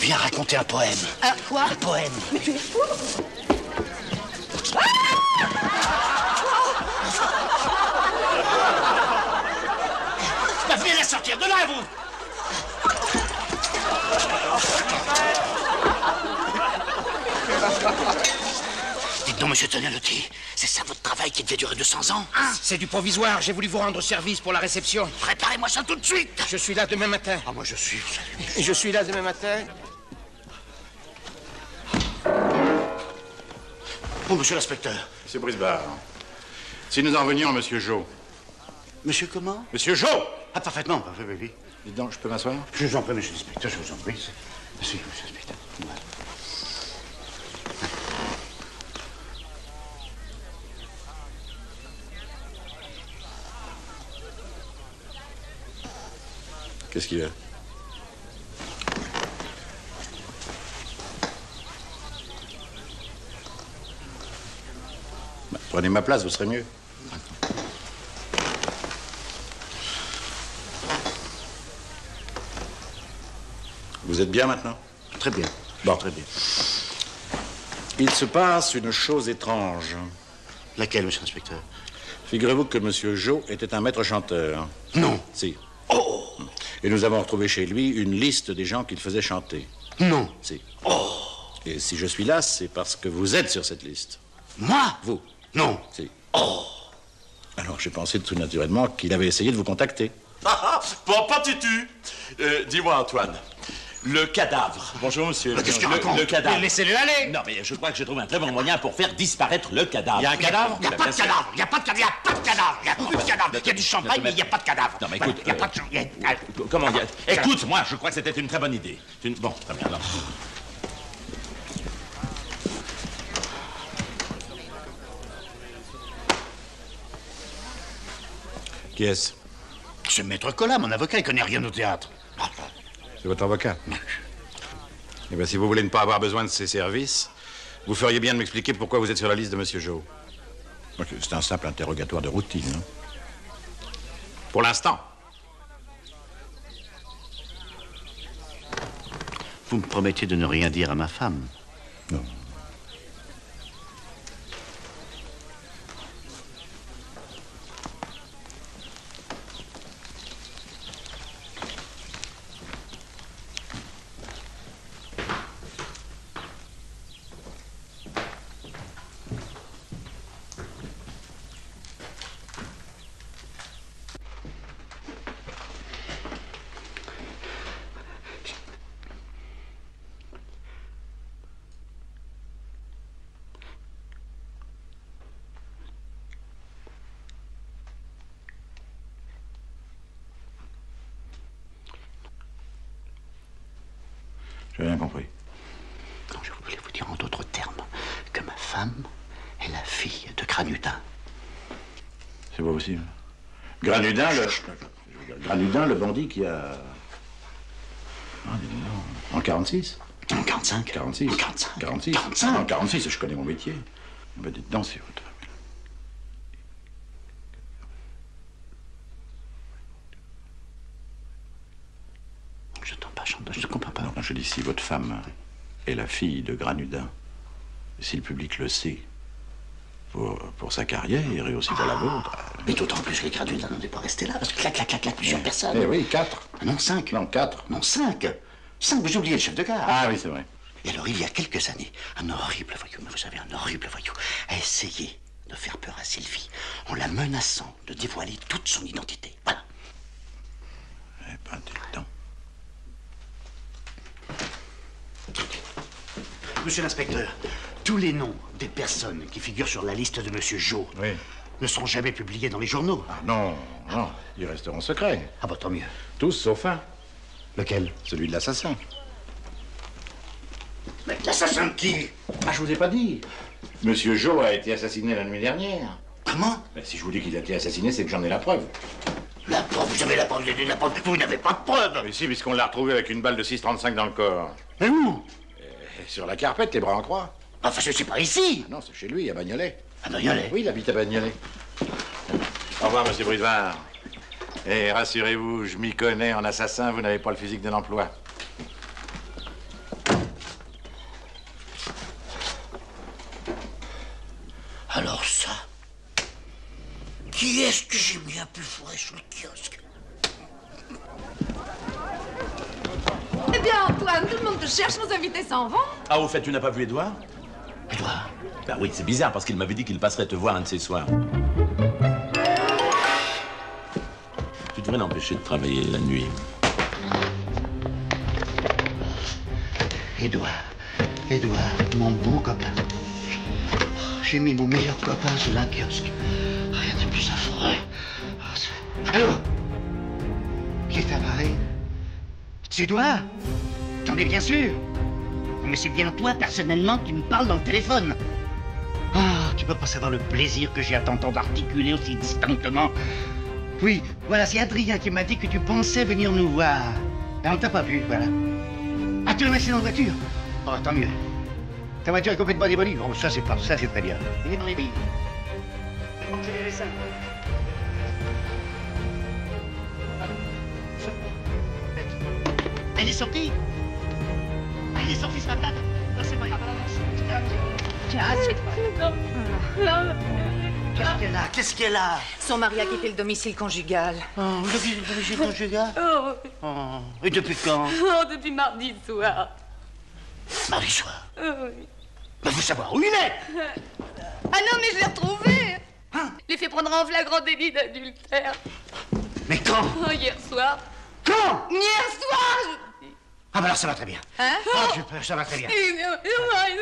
Speaker 2: Viens raconter un poème.
Speaker 3: Quoi?
Speaker 2: Un poème.
Speaker 3: Mais tu es fou?
Speaker 2: Bah, venez la sortir de là, vous. Dites donc, monsieur Tonelotti, c'est ça votre travail qui devait durer 200 ans, hein?
Speaker 6: C'est du provisoire. J'ai voulu vous rendre service pour la réception.
Speaker 2: Préparez-moi ça tout de suite.
Speaker 6: Je suis là demain matin.
Speaker 2: Ah, moi je suis...
Speaker 6: Et je suis là demain matin.
Speaker 2: Bon, monsieur l'inspecteur.
Speaker 10: Monsieur Brisbard, si nous en revenions à monsieur Jo.
Speaker 2: Monsieur comment?
Speaker 10: Monsieur Jo!
Speaker 2: Ah, parfaitement. Oui, oui, oui.
Speaker 10: Dites donc, je peux m'asseoir?
Speaker 2: Je vous en prie, monsieur l'inspecteur, je vous en prie. Merci, monsieur l'inspecteur. Voilà.
Speaker 10: Qu'est-ce qu'il y a? Bah, prenez ma place, vous serez mieux. Vous êtes bien maintenant?
Speaker 2: Très bien.
Speaker 10: Bon.
Speaker 2: Très bien.
Speaker 10: Il se passe une chose étrange.
Speaker 2: Laquelle, monsieur l'inspecteur?
Speaker 10: Figurez-vous que monsieur Jo était un maître chanteur.
Speaker 2: Non.
Speaker 10: Si.
Speaker 2: Oh!
Speaker 10: Et nous avons retrouvé chez lui une liste des gens qu'il faisait chanter.
Speaker 2: Non.
Speaker 10: Si.
Speaker 2: Oh!
Speaker 10: Et si je suis là, c'est parce que vous êtes sur cette liste.
Speaker 2: Moi?
Speaker 10: Vous?
Speaker 2: Non.
Speaker 10: Si.
Speaker 2: Oh!
Speaker 10: Alors j'ai pensé tout naturellement qu'il avait essayé de vous contacter.
Speaker 1: Bon, pas tutu. Dis-moi, Antoine, le cadavre.
Speaker 10: Bonjour, monsieur.
Speaker 2: Qu'est-ce qu'il raconte?
Speaker 1: Le cadavre.
Speaker 6: Laissez-le aller.
Speaker 1: Non, mais je crois que j'ai trouvé un très bon moyen pour faire disparaître le cadavre.
Speaker 10: Il y a un cadavre?
Speaker 2: Il n'y a pas de cadavre, il n'y a pas de cadavre, il n'y a pas de cadavre, il n'y a plus de cadavre. Il y a du champagne, mais il n'y a pas de cadavre.
Speaker 1: Non, mais écoute,
Speaker 2: Il n'y a pas de champagne.
Speaker 1: Comment dire? Écoute, moi, je crois que c'était une très bonne idée. Bon, très bien, alors.
Speaker 10: Qui est-ce?
Speaker 2: C'est Maître Collat, mon avocat, il connaît rien au théâtre.
Speaker 10: C'est votre avocat? Eh bien, si vous voulez ne pas avoir besoin de ses services, vous feriez bien de m'expliquer pourquoi vous êtes sur la liste de monsieur Jo. C'est un simple interrogatoire de routine. Hein. Pour l'instant.
Speaker 2: Vous me promettez de ne rien dire à ma femme?
Speaker 10: Non. J'ai rien compris.
Speaker 2: Non, je voulais vous dire en d'autres termes que ma femme est la fille de Granudin.
Speaker 10: C'est pas possible. Granudin, Granudin, le bandit qui a... Ah, non. En 46?
Speaker 2: En 45?
Speaker 10: 46.
Speaker 2: En 45.
Speaker 10: 46.
Speaker 2: 45.
Speaker 10: En 46, je connais mon métier. Ben, dites donc, c'est votre...
Speaker 2: Je ne comprends pas.
Speaker 10: Non, je dis si votre femme est la fille de Granudin, si le public le sait, pour sa carrière et aussi pour la vôtre.
Speaker 2: Mais d'autant plus que Granudin n'en est pas resté là, parce que clac, plusieurs personnes.
Speaker 10: Eh oui, 4.
Speaker 2: Non, 5.
Speaker 10: Non, 4.
Speaker 2: Non, 5. 5, vous oubliez le chef de gare.
Speaker 10: Ah oui, c'est vrai.
Speaker 2: Et alors, il y a quelques années, un horrible voyou, mais vous savez, un horrible voyou, a essayé de faire peur à Sylvie en la menaçant de dévoiler toute son identité. Voilà.
Speaker 10: Eh ben, dites donc.
Speaker 2: Monsieur l'inspecteur, tous les noms des personnes qui figurent sur la liste de Monsieur Jo ne seront jamais publiés dans les journaux.
Speaker 10: Ah non, non, ils resteront secrets.
Speaker 2: Ah bah tant mieux.
Speaker 10: Tous sauf un.
Speaker 2: Lequel?
Speaker 10: Celui de l'assassin.
Speaker 2: Mais l'assassin de qui?
Speaker 10: Ah, je vous ai pas dit. Monsieur Jo a été assassiné la nuit dernière.
Speaker 2: Comment?
Speaker 10: Ben, si je vous dis qu'il a été assassiné, c'est que j'en ai la preuve.
Speaker 2: La preuve? Vous avez la preuve? Vous n'avez pas de preuve?
Speaker 10: Mais si, puisqu'on l'a retrouvé avec une balle de 6,35 dans le corps.
Speaker 2: Mais où?
Speaker 10: Sur la carpette, les bras en croix.
Speaker 2: Enfin, c'est pas ici.
Speaker 10: Ah non, c'est chez lui, à Bagnolet.
Speaker 2: À Bagnolet?
Speaker 10: Oui, il habite à Bagnolet. Au revoir, monsieur Brisevard. Et rassurez-vous, je m'y connais en assassin, vous n'avez pas le physique d'un emploi.
Speaker 2: Alors ça, qui est-ce que j'ai mis un peu fourré sur le kiosque?
Speaker 7: Eh bien, Antoine, tout le monde te cherche, nos invités s'en vont.
Speaker 1: Ah, au fait, tu n'as pas vu Édouard?
Speaker 2: Édouard?
Speaker 1: Bah oui, c'est bizarre, parce qu'il m'avait dit qu'il passerait te voir un de ces soirs. Tu devrais l'empêcher de travailler la nuit.
Speaker 2: Édouard, mon beau copain. J'ai mis mon meilleur copain sous un kiosque. Rien de plus affreux. Allô? Qui est à Paris? C'est toi? J'en ai bien sûr. Mais c'est bien toi, personnellement, qui me parles dans le téléphone. Ah, tu peux pas savoir le plaisir que j'ai à t'entendre articuler aussi distinctement. Oui, voilà, c'est Adrien qui m'a dit que tu pensais venir nous voir. Et on t'a pas vu, voilà. Ah, tu l'as laissé dans la voiture? Oh, tant mieux. Ta voiture est complètement démolie. Oh, ça, c'est très bien. Il est dans les billes. C'est les dessins. Elle est sortie. Elle est sortie ce matin. Non, c'est pas grave.
Speaker 7: Tiens, assieds-toi.
Speaker 2: Qu'est-ce qu'elle a? Qu'est-ce qu'elle a?
Speaker 7: Son mari a quitté le domicile conjugal.
Speaker 2: Oh, le domicile conjugal?
Speaker 8: Oh,
Speaker 2: Oh, et depuis quand?
Speaker 8: oh, depuis mardi soir.
Speaker 2: Mardi soir?
Speaker 8: Oui.
Speaker 2: Mais faut savoir où il est!
Speaker 8: Ah non, mais je l'ai retrouvé. Je l'ai fait prendre en flagrant délit d'adultère.
Speaker 2: Mais quand?
Speaker 8: Oh, hier soir.
Speaker 2: Quand?
Speaker 8: Hier soir, je dis.
Speaker 2: Ah, bah alors ça va très bien.
Speaker 7: Hein?
Speaker 2: Ça va très bien.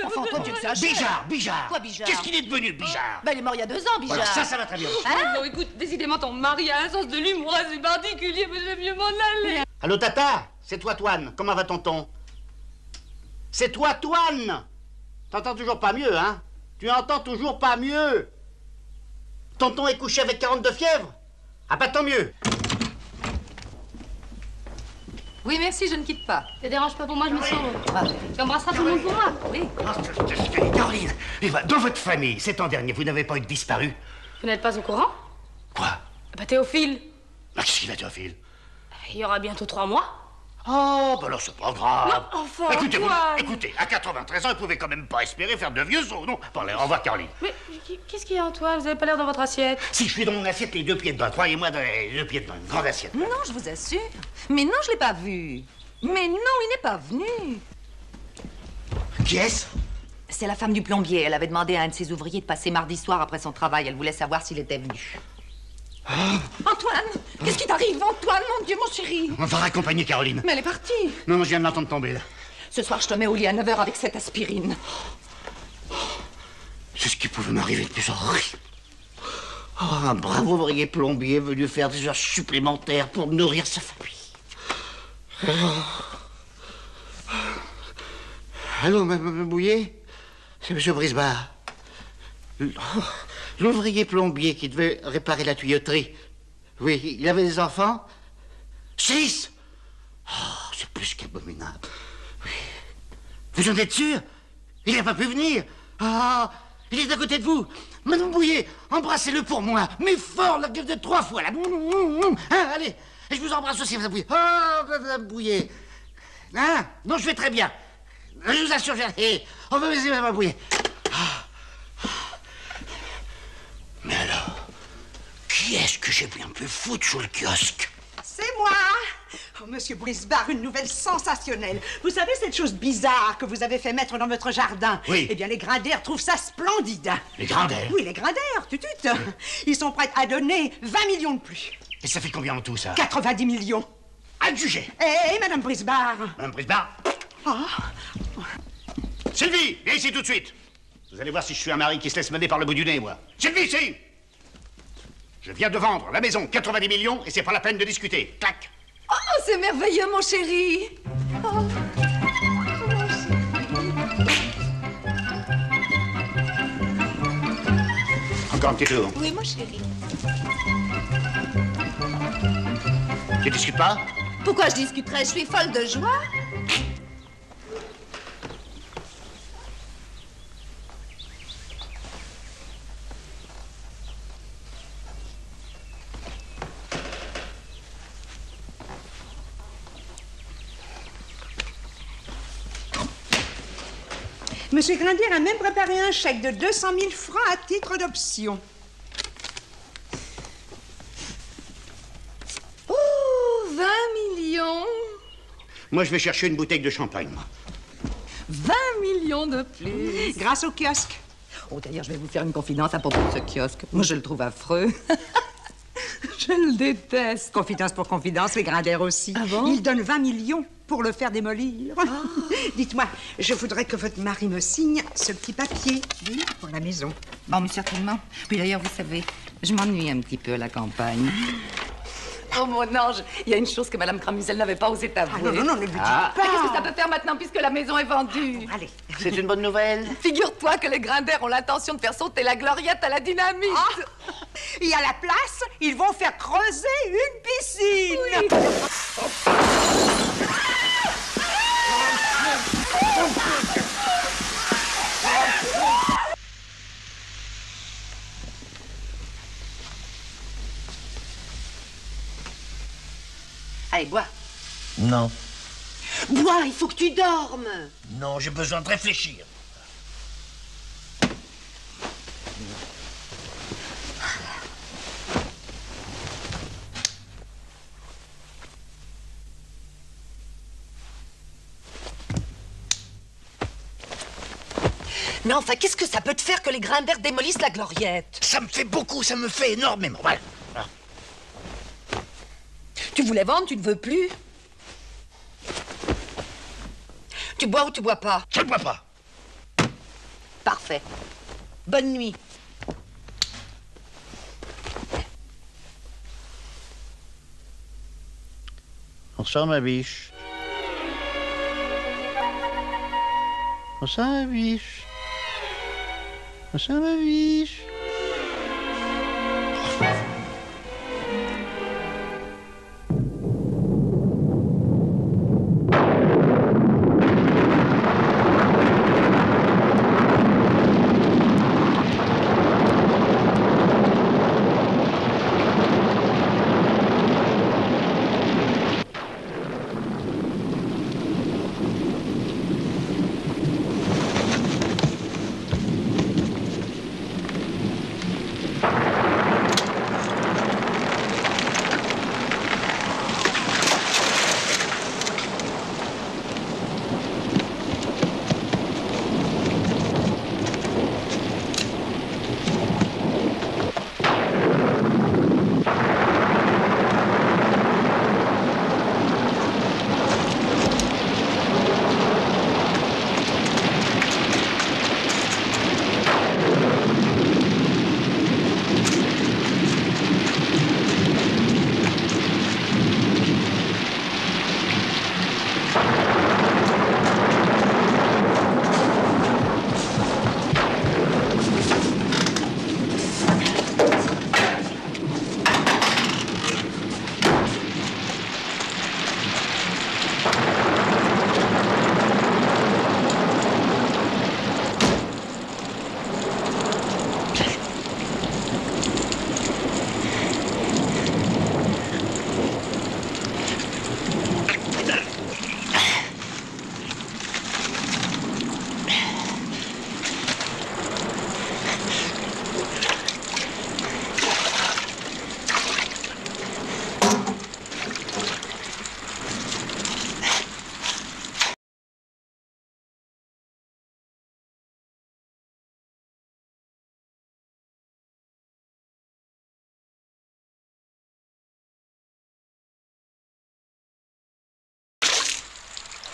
Speaker 7: Enfin, toi, tu exagères.
Speaker 2: Bijard!
Speaker 7: Quoi, Bijard?
Speaker 2: Qu'est-ce qu'il est devenu, Bijard?
Speaker 7: Ben, il est mort il y a 2 ans, Bijard.
Speaker 2: Voilà, ça va très bien.
Speaker 8: Hein? Non, écoute, décidément, ton mari a un sens de l'humour assez particulier, mais j'aime mieux m'en aller.
Speaker 2: Allô, Tata? C'est toi, Toine. Comment va tonton? C'est toi, Toine! T'entends toujours pas mieux, hein? Tu entends toujours pas mieux? Tonton est couché avec 42 fièvres? Ah, bah tant mieux.
Speaker 7: Oui, merci, je ne quitte pas.
Speaker 8: Ça dérange pas pour moi, je me sens.
Speaker 7: Ah,
Speaker 8: Tu embrasseras tout le monde pour moi.
Speaker 7: oui.
Speaker 2: Caroline, dans votre famille, cet an dernier, vous n'avez pas eu de disparu?
Speaker 8: Vous n'êtes pas au courant?
Speaker 2: Quoi?
Speaker 8: Bah, Théophile.
Speaker 2: Ah, qu'est-ce qu'il a, Théophile?
Speaker 8: Il y aura bientôt 3 mois.
Speaker 2: Oh, ben alors c'est pas grave.
Speaker 8: Non, enfin,
Speaker 2: écoutez,
Speaker 8: Antoine.
Speaker 2: écoutez, à 93 ans, vous pouvez quand même pas espérer faire de vieux os, non? Bon, allez, au revoir, Caroline.
Speaker 8: Mais qu'est-ce qu'il y a, Antoine? Vous avez pas l'air dans votre assiette.
Speaker 2: Si je suis dans mon assiette, les 2 pieds dedans, croyez-moi, dans les 2 pieds dedans, une grande assiette.
Speaker 7: Non, je vous assure. Mais non, je l'ai pas vu. Mais non, il n'est pas venu.
Speaker 2: Qui est-ce?
Speaker 7: C'est la femme du plombier. Elle avait demandé à un de ses ouvriers de passer mardi soir après son travail. Elle voulait savoir s'il était venu. Antoine, qu'est-ce qui t'arrive, Antoine, mon Dieu, mon chéri?
Speaker 2: On va raccompagner Caroline.
Speaker 7: Mais elle est partie.
Speaker 2: Non, je viens de l'entendre tomber, là.
Speaker 7: Ce soir, je te mets au lit à 9h avec cette aspirine.
Speaker 2: C'est ce qui pouvait m'arriver de plus horrible. Oh, un brave ouvrier plombier venu faire des heures supplémentaires pour nourrir sa famille. Allô, Mme Bouillet? C'est M. Brisbard. L'ouvrier plombier qui devait réparer la tuyauterie. Oui, il avait des enfants? 6! Oh, c'est plus qu'abominable. Oui. Vous en êtes sûr? Il n'a pas pu venir? Ah, il est à côté de vous. Madame Bouillet, embrassez-le pour moi. Mais fort, la gueule de 3 fois, là. Hein, allez, et je vous embrasse aussi, Madame Bouillet. Oh, Madame Bouillet. Hein? Non, je vais très bien. Je vous assure, on va baiser Madame Bouillet. Mais alors, qui est-ce que j'ai bien pu foutre sous le kiosque?
Speaker 4: C'est moi. Oh, Monsieur Brisbard, une nouvelle sensationnelle. Vous savez cette chose bizarre que vous avez fait mettre dans votre jardin?
Speaker 2: Oui.
Speaker 4: Eh bien, les Grinders trouvent ça splendide.
Speaker 2: Les Grinders?
Speaker 4: Oui, les Grinders, tout. Ils sont prêts à donner 20 millions de plus.
Speaker 2: Et ça fait combien en tout, ça?
Speaker 4: 90 millions.
Speaker 2: Adjugé.
Speaker 4: Et Madame Brisbard?
Speaker 2: Madame Brisbard?
Speaker 4: Ah.
Speaker 2: Sylvie, viens ici tout de suite. Vous allez voir si je suis un mari qui se laisse mener par le bout du nez, moi. Sylvie, ici! Je viens de vendre la maison, 90 millions, et c'est pas la peine de discuter. Clac!
Speaker 7: Oh, c'est merveilleux, mon chéri. Oh.
Speaker 2: Encore un petit tour.
Speaker 7: Oui, mon chéri.
Speaker 2: Tu discutes pas?
Speaker 7: Pourquoi je discuterais? Je suis folle de joie.
Speaker 4: Monsieur Grinder a même préparé un chèque de 200 000 francs à titre d'option.
Speaker 7: Oh, 20 millions.
Speaker 2: Moi, je vais chercher une bouteille de champagne, moi.
Speaker 7: 20 millions de plus.
Speaker 4: Grâce au kiosque.
Speaker 7: Oh, d'ailleurs, je vais vous faire une confidence à propos de ce kiosque. Moi, je le trouve affreux. Je le déteste.
Speaker 4: Confidence pour confidence, les Grinders aussi.
Speaker 7: Ah bon?
Speaker 4: Ils donnent 20 millions pour le faire démolir.
Speaker 7: Oh.
Speaker 4: Dites-moi, je voudrais que votre mari me signe ce petit papier, oui, pour la maison.
Speaker 7: Bon, mais certainement. Puis d'ailleurs, vous savez, je m'ennuie un petit peu à la campagne. Oh, mon ange, il y a une chose que Mme Cramusel n'avait pas osé t'avouer.
Speaker 4: Non, ne le dites
Speaker 7: Ah.
Speaker 4: pas.
Speaker 7: Qu'est-ce que ça peut faire maintenant puisque la maison est vendue?
Speaker 4: Allez.
Speaker 2: C'est une bonne nouvelle.
Speaker 7: Figure-toi que les Grinders ont l'intention de faire sauter la gloriette à la dynamite.
Speaker 4: Ah. Et à la place, ils vont faire creuser une piscine.
Speaker 7: Oui. Allez, bois.
Speaker 2: Non.
Speaker 7: Bois, il faut que tu dormes.
Speaker 2: Non, j'ai besoin de réfléchir.
Speaker 7: Mais enfin, qu'est-ce que ça peut te faire que les Grinders démolissent la gloriette?
Speaker 2: Ça me fait beaucoup, ça me fait énormément. Voilà.
Speaker 7: Tu voulais vendre, tu ne veux plus? Tu bois ou tu bois pas?
Speaker 2: Je ne bois pas.
Speaker 7: Parfait. Bonne nuit.
Speaker 2: Bonsoir, ma biche. Bonsoir, ma biche. Bonsoir, ma biche.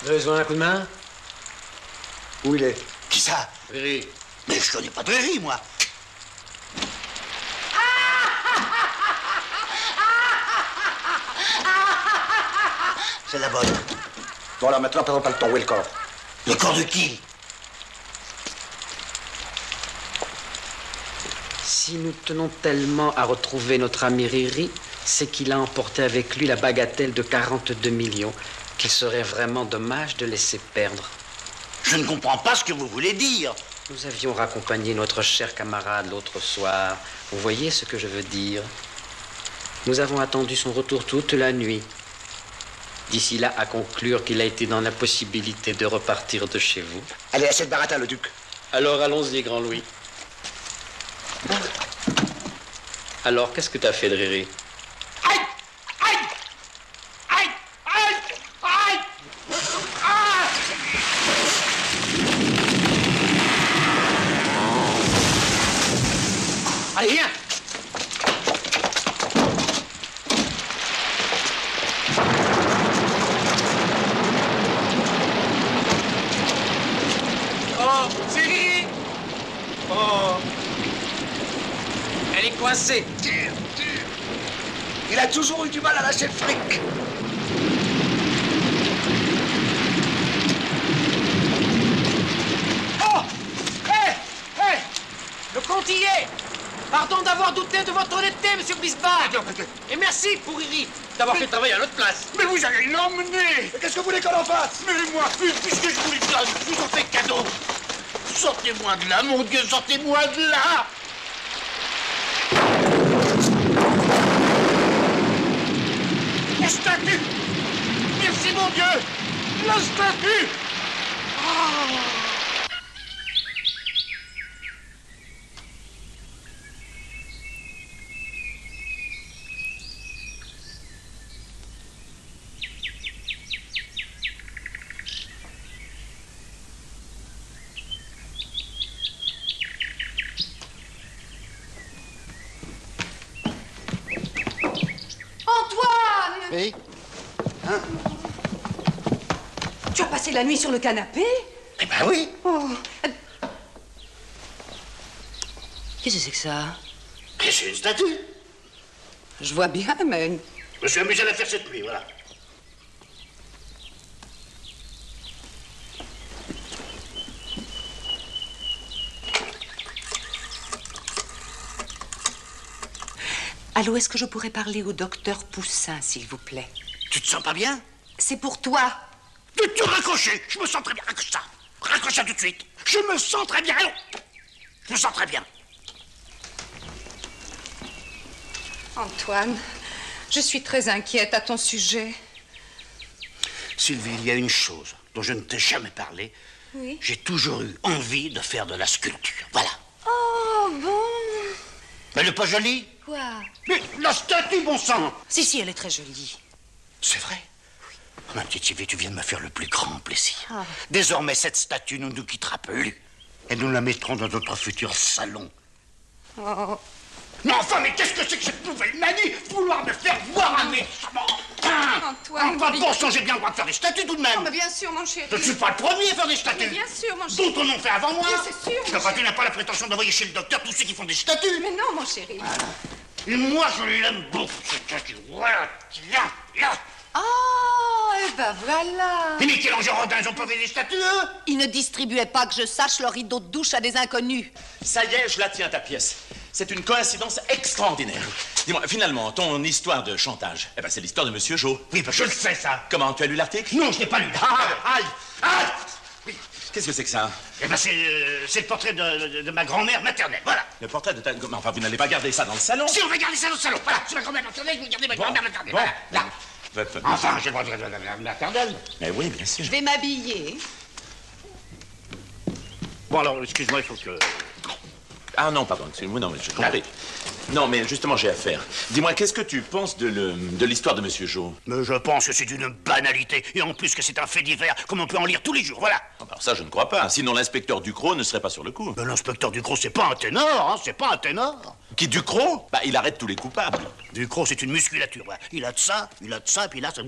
Speaker 11: Besoin d'un coup de main?
Speaker 2: Où il est? Qui ça?
Speaker 11: Riri.
Speaker 2: Mais je connais pas de Riri, moi. C'est la bonne.
Speaker 12: Bon, alors maintenant, perdons pas le temps. Où est le corps?
Speaker 2: Le corps de qui?
Speaker 11: Si nous tenons tellement à retrouver notre ami Riri, c'est qu'il a emporté avec lui la bagatelle de 42 millions, qu'il serait vraiment dommage de laisser perdre.
Speaker 2: Je ne comprends pas ce que vous voulez dire.
Speaker 11: Nous avions raccompagné notre cher camarade l'autre soir. Vous voyez ce que je veux dire? Nous avons attendu son retour toute la nuit. D'ici là, à conclure qu'il a été dans l'impossibilité de repartir de chez vous.
Speaker 12: Allez, à cette baratin, le duc.
Speaker 11: Alors, allons-y, grand Louis. Alors, qu'est-ce que t'as fait de Riri?
Speaker 2: Aïe! Aïe! Aïe! Aïe! Aïe! Ah!
Speaker 6: Allez, viens!
Speaker 11: Oh, c'est Riri! Oh! Elle est coincée.
Speaker 12: Tire. Il a toujours eu du mal à lâcher le fric.
Speaker 11: Oh! Hé! Hé! Le compte y est! Pardon d'avoir douté de votre honnêteté, monsieur Bisbard. Et merci pour Riri d'avoir fait travailler à notre place.
Speaker 6: Mais vous allez l'emmener!
Speaker 12: Qu'est-ce que vous voulez qu'on en fasse?
Speaker 6: Mais moi, puisque je vous les donne, je vous en fais cadeau! Sortez-moi de là, mon Dieu, sortez-moi de là! La statue! Merci, mon Dieu! La statue! Oh.
Speaker 8: Antoine!
Speaker 2: Oui? Hein?
Speaker 7: Tu as passé la nuit sur le canapé?
Speaker 2: Eh ben oui.
Speaker 7: Oh. Qu'est-ce que c'est que ça?
Speaker 2: C'est une statue.
Speaker 7: Je vois bien, mais...
Speaker 2: Je me suis amusé à la faire cette nuit, voilà.
Speaker 7: Allô, est-ce que je pourrais parler au docteur Poussin, s'il vous plaît?
Speaker 2: Tu te sens pas bien?
Speaker 7: C'est pour toi.
Speaker 2: Tu raccrocher. Je me sens très bien. Raccroche ça. Raccroche ça tout de suite. Je me sens très bien. Allons. Je me sens très bien.
Speaker 8: Antoine, je suis très inquiète à ton sujet.
Speaker 2: Sylvie, il y a une chose dont je ne t'ai jamais parlé.
Speaker 8: Oui?
Speaker 2: J'ai toujours eu envie de faire de la sculpture. Voilà.
Speaker 8: Oh, bon.
Speaker 2: Mais elle n'est pas jolie?
Speaker 8: Quoi?
Speaker 2: Mais la statue, bon sang!
Speaker 7: Si, elle est très jolie.
Speaker 2: C'est vrai? Oui. Ma petite Sylvie, tu viens de me faire le plus grand plaisir.
Speaker 7: Ah.
Speaker 2: Désormais, cette statue ne nous quittera plus. Et nous la mettrons dans notre futur salon.
Speaker 8: Oh.
Speaker 2: Mais enfin, mais qu'est-ce que c'est que cette nouvelle manie? Vouloir me faire voir un méchant!
Speaker 8: Antoine,
Speaker 2: Enfin, bon sang, j'ai bien le droit de faire des statues tout de même!
Speaker 8: Non, mais bien sûr, mon chéri.
Speaker 2: Je ne suis pas le premier à faire des statues!
Speaker 8: Mais bien sûr, mon chéri.
Speaker 2: D'autres en ont fait avant moi!
Speaker 8: Oui, c'est sûr, mon
Speaker 2: Enfin, tu
Speaker 8: chéri.
Speaker 2: n'as pas la prétention d'envoyer chez le docteur tous ceux qui font des statues!
Speaker 8: Mais non, mon chéri.
Speaker 2: Et moi, je l'aime beaucoup, cette statue. Voilà, tiens, là!
Speaker 7: Oh, et ben voilà.
Speaker 2: Et Michel-Ange-Rodin, ils ont pas fait des statues, eux?
Speaker 7: Ils ne distribuaient pas que je sache leur rideau de douche à des inconnus.
Speaker 1: Ça y est, je la tiens, ta pièce. C'est une coïncidence extraordinaire. Dis-moi, finalement, ton histoire de chantage, eh ben, c'est l'histoire de Monsieur Jo.
Speaker 2: Oui, ben, je le sais, ça.
Speaker 1: Comment, tu as lu l'article?
Speaker 2: Non, je n'ai pas lu.
Speaker 1: Aïe!
Speaker 2: Aïe!
Speaker 1: Oui. Qu'est-ce que c'est que ça?
Speaker 2: Eh ben, c'est le portrait de ma grand-mère maternelle, voilà.
Speaker 1: Le portrait de ta... Enfin, vous n'allez pas garder ça dans le salon?
Speaker 2: Si, on va garder ça dans le salon, voilà. C'est ma grand-mère maternelle, je vais garder ma grand-mère maternelle,
Speaker 1: Bon.
Speaker 2: voilà, là. Enfin, j'ai le droit de la maternelle.
Speaker 1: Mais oui, bien sûr.
Speaker 7: Je vais m'habiller.
Speaker 2: Bon, alors, excuse-moi, il faut que...
Speaker 1: Ah non, pardon, excuse-moi, non, mais je compris. Non, mais justement, j'ai affaire. Dis-moi, qu'est-ce que tu penses de l'histoire de Monsieur Jo?
Speaker 2: Mais je pense que c'est d'une banalité, et en plus que c'est un fait divers, comme on peut en lire tous les jours, voilà.
Speaker 1: Alors ça, je ne crois pas. Sinon, l'inspecteur Ducrot ne serait pas sur le coup.
Speaker 2: Mais l'inspecteur Ducrot, c'est pas un ténor, hein, c'est pas un ténor.
Speaker 1: Qui, Ducrot? Bah, il arrête tous les coupables.
Speaker 2: Ducrot, c'est une musculature, voilà. Il a de ça, puis il a de ça, puis là, ça...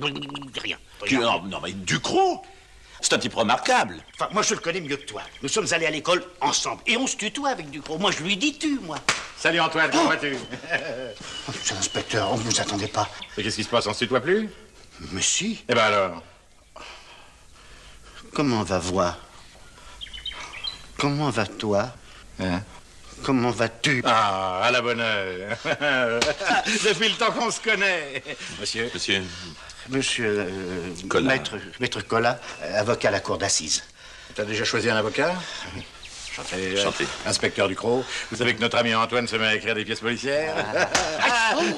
Speaker 2: rien.
Speaker 1: Non, mais Ducrot? C'est un type remarquable.
Speaker 2: Enfin, moi, je le connais mieux que toi. Nous sommes allés à l'école ensemble. Et on se tutoie avec Ducrot. Moi, je lui dis tu, moi.
Speaker 10: Salut Antoine, comment vas-tu?
Speaker 2: Monsieur l'inspecteur, on ne vous attendait pas.
Speaker 10: Et qu'est-ce qui se passe, on se tutoie plus?
Speaker 2: Mais si.
Speaker 10: Eh ben alors?
Speaker 2: Comment va voir? Comment vas-toi?
Speaker 10: Hein?
Speaker 2: Comment vas-tu?
Speaker 10: Ah, à la bonne heure. Depuis le temps qu'on se connaît. Monsieur?
Speaker 2: Monsieur
Speaker 1: Collat.
Speaker 2: Maître Collat, avocat à la cour d'assises.
Speaker 10: T'as déjà choisi un avocat?
Speaker 1: Chantez.
Speaker 10: Inspecteur Ducrot, vous savez que notre ami Antoine se met à écrire des pièces policières?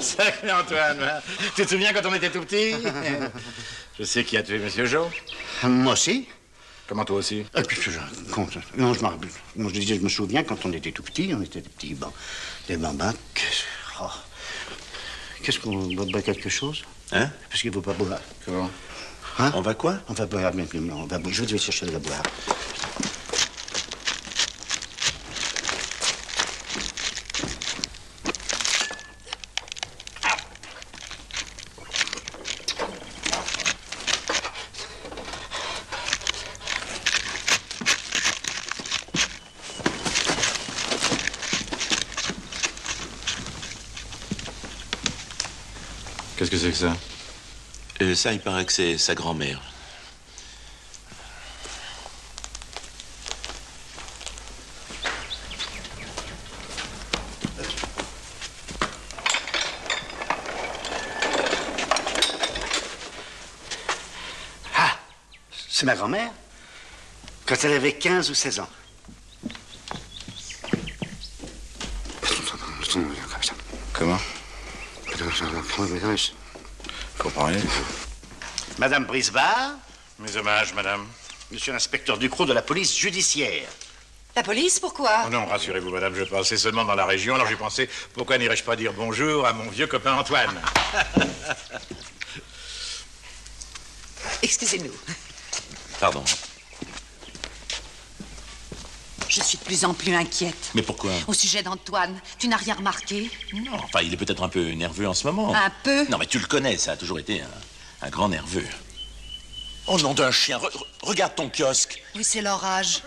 Speaker 10: Sacré Antoine, hein. Tu te souviens quand on était tout petit? Je sais qui a tué Monsieur Jo.
Speaker 2: Moi aussi.
Speaker 10: Comment toi aussi?
Speaker 2: Non, je m'en rappelle. Non, je disais, je me souviens quand on était tout petit, on était des petits des bambins. Qu'est-ce qu'on boit quelque chose?
Speaker 1: Hein?
Speaker 2: Parce qu'il ne faut pas boire.
Speaker 10: Comment?
Speaker 2: Hein?
Speaker 1: On va quoi?
Speaker 2: On va boire, on va boire. Je vais chercher de la boire.
Speaker 10: Qu'est-ce que c'est que ça?
Speaker 1: Ça, il paraît que c'est sa grand-mère.
Speaker 2: Ah! C'est ma grand-mère? Quand elle avait 15 ou 16 ans.
Speaker 10: Comment? Je comprends rien.
Speaker 2: Madame Brisbard,
Speaker 10: Mes hommages, madame.
Speaker 2: monsieur l'inspecteur Ducrot de la police judiciaire.
Speaker 7: La police, pourquoi?
Speaker 10: Oh non, rassurez-vous, madame, je passais seulement dans la région, alors j'ai pensé, pourquoi n'irais-je pas dire bonjour à mon vieux copain Antoine?
Speaker 7: Excusez-nous.
Speaker 1: Pardon.
Speaker 7: Je suis de plus en plus inquiète.
Speaker 1: Mais pourquoi?
Speaker 7: Au sujet d'Antoine, tu n'as rien remarqué?
Speaker 1: Non, enfin, il est peut-être un peu nerveux en ce moment.
Speaker 7: Un peu?
Speaker 1: Non, mais tu le connais, ça a toujours été un grand nerveux. Oh, nom d'un chien, regarde ton kiosque.
Speaker 7: Oui, c'est l'orage.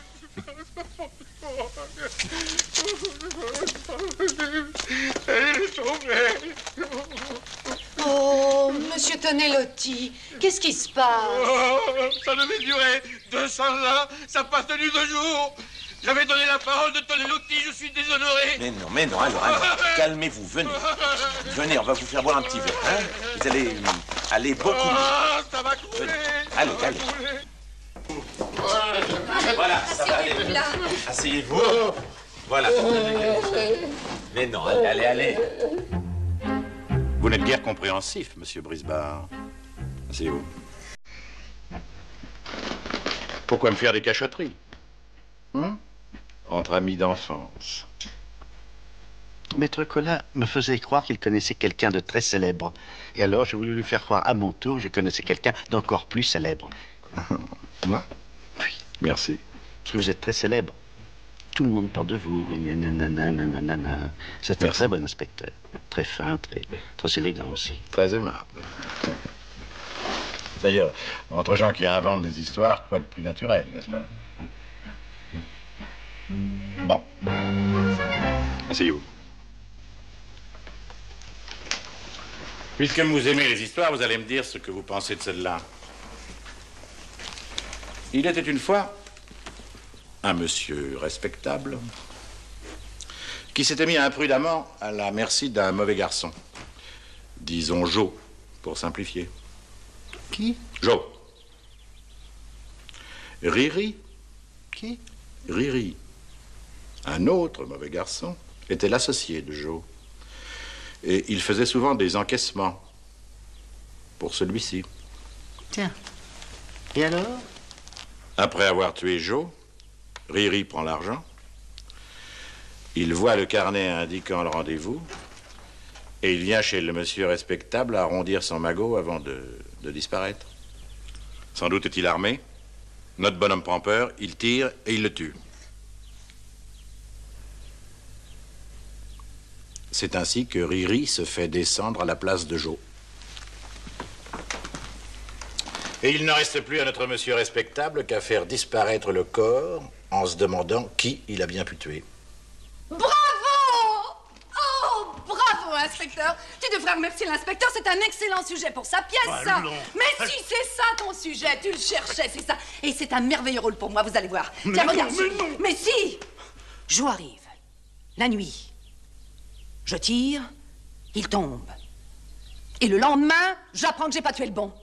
Speaker 7: Oh, monsieur Tonelotti, qu'est-ce qui se passe?
Speaker 6: Oh, ça devait durer 200 ans, ça n'a pas tenu 2 jours. J'avais donné la parole de Tonelotti, je suis déshonoré.
Speaker 1: Mais non, alors, calmez-vous, venez. Venez, on va vous faire boire un petit verre, hein. Vous allez aller beaucoup mieux.
Speaker 6: Ah, ça va couler.
Speaker 1: Venez. Allez. Voilà, ça va aller. Asseyez-vous. Voilà. Mais non, allez.
Speaker 10: Vous n'êtes guère compréhensif, monsieur Brisbard. Asseyez-vous. Pourquoi me faire des cachotteries? Entre amis d'enfance.
Speaker 2: Maître Collat me faisait croire qu'il connaissait quelqu'un de très célèbre. Et alors, j'ai voulu lui faire croire à mon tour que je connaissais quelqu'un d'encore plus célèbre.
Speaker 10: Moi?
Speaker 2: Oui.
Speaker 10: Merci.
Speaker 2: Parce que vous êtes très célèbre. Tout le monde parle de vous. C'est un très bon inspecteur. Très fin, très élégant aussi.
Speaker 10: Très aimable. D'ailleurs, entre gens qui inventent des histoires, quoi de plus naturel, n'est-ce pas? Bon. Asseyez-vous. Puisque vous aimez les histoires, vous allez me dire ce que vous pensez de celle-là. Il était une fois un monsieur respectable qui s'était mis imprudemment à la merci d'un mauvais garçon. Disons Jo, pour simplifier.
Speaker 2: Qui?
Speaker 10: Jo. Riri.
Speaker 2: Qui?
Speaker 10: Riri. Un autre mauvais garçon était l'associé de Jo. Et il faisait souvent des encaissements pour celui-ci.
Speaker 2: Tiens. Et alors?
Speaker 10: Après avoir tué Jo, Riri prend l'argent. Il voit le carnet indiquant le rendez-vous. Et il vient chez le monsieur respectable arrondir son magot avant de disparaître. Sans doute est-il armé. Notre bonhomme prend peur, il tire et il le tue. C'est ainsi que Riri se fait descendre à la place de Jo. Et il ne reste plus à notre monsieur respectable qu'à faire disparaître le corps en se demandant qui il a bien pu tuer.
Speaker 7: Bravo! Oh, bravo, inspecteur. Tu devrais remercier l'inspecteur, c'est un excellent sujet pour sa pièce, ça. Mais si c'est ça ton sujet, tu le cherchais, c'est ça. Et c'est un merveilleux rôle pour moi, vous allez voir. Tiens, regarde. Mais si! Joe arrive, la nuit. Je tire, il tombe. Et le lendemain, j'apprends que j'ai pas tué le bon.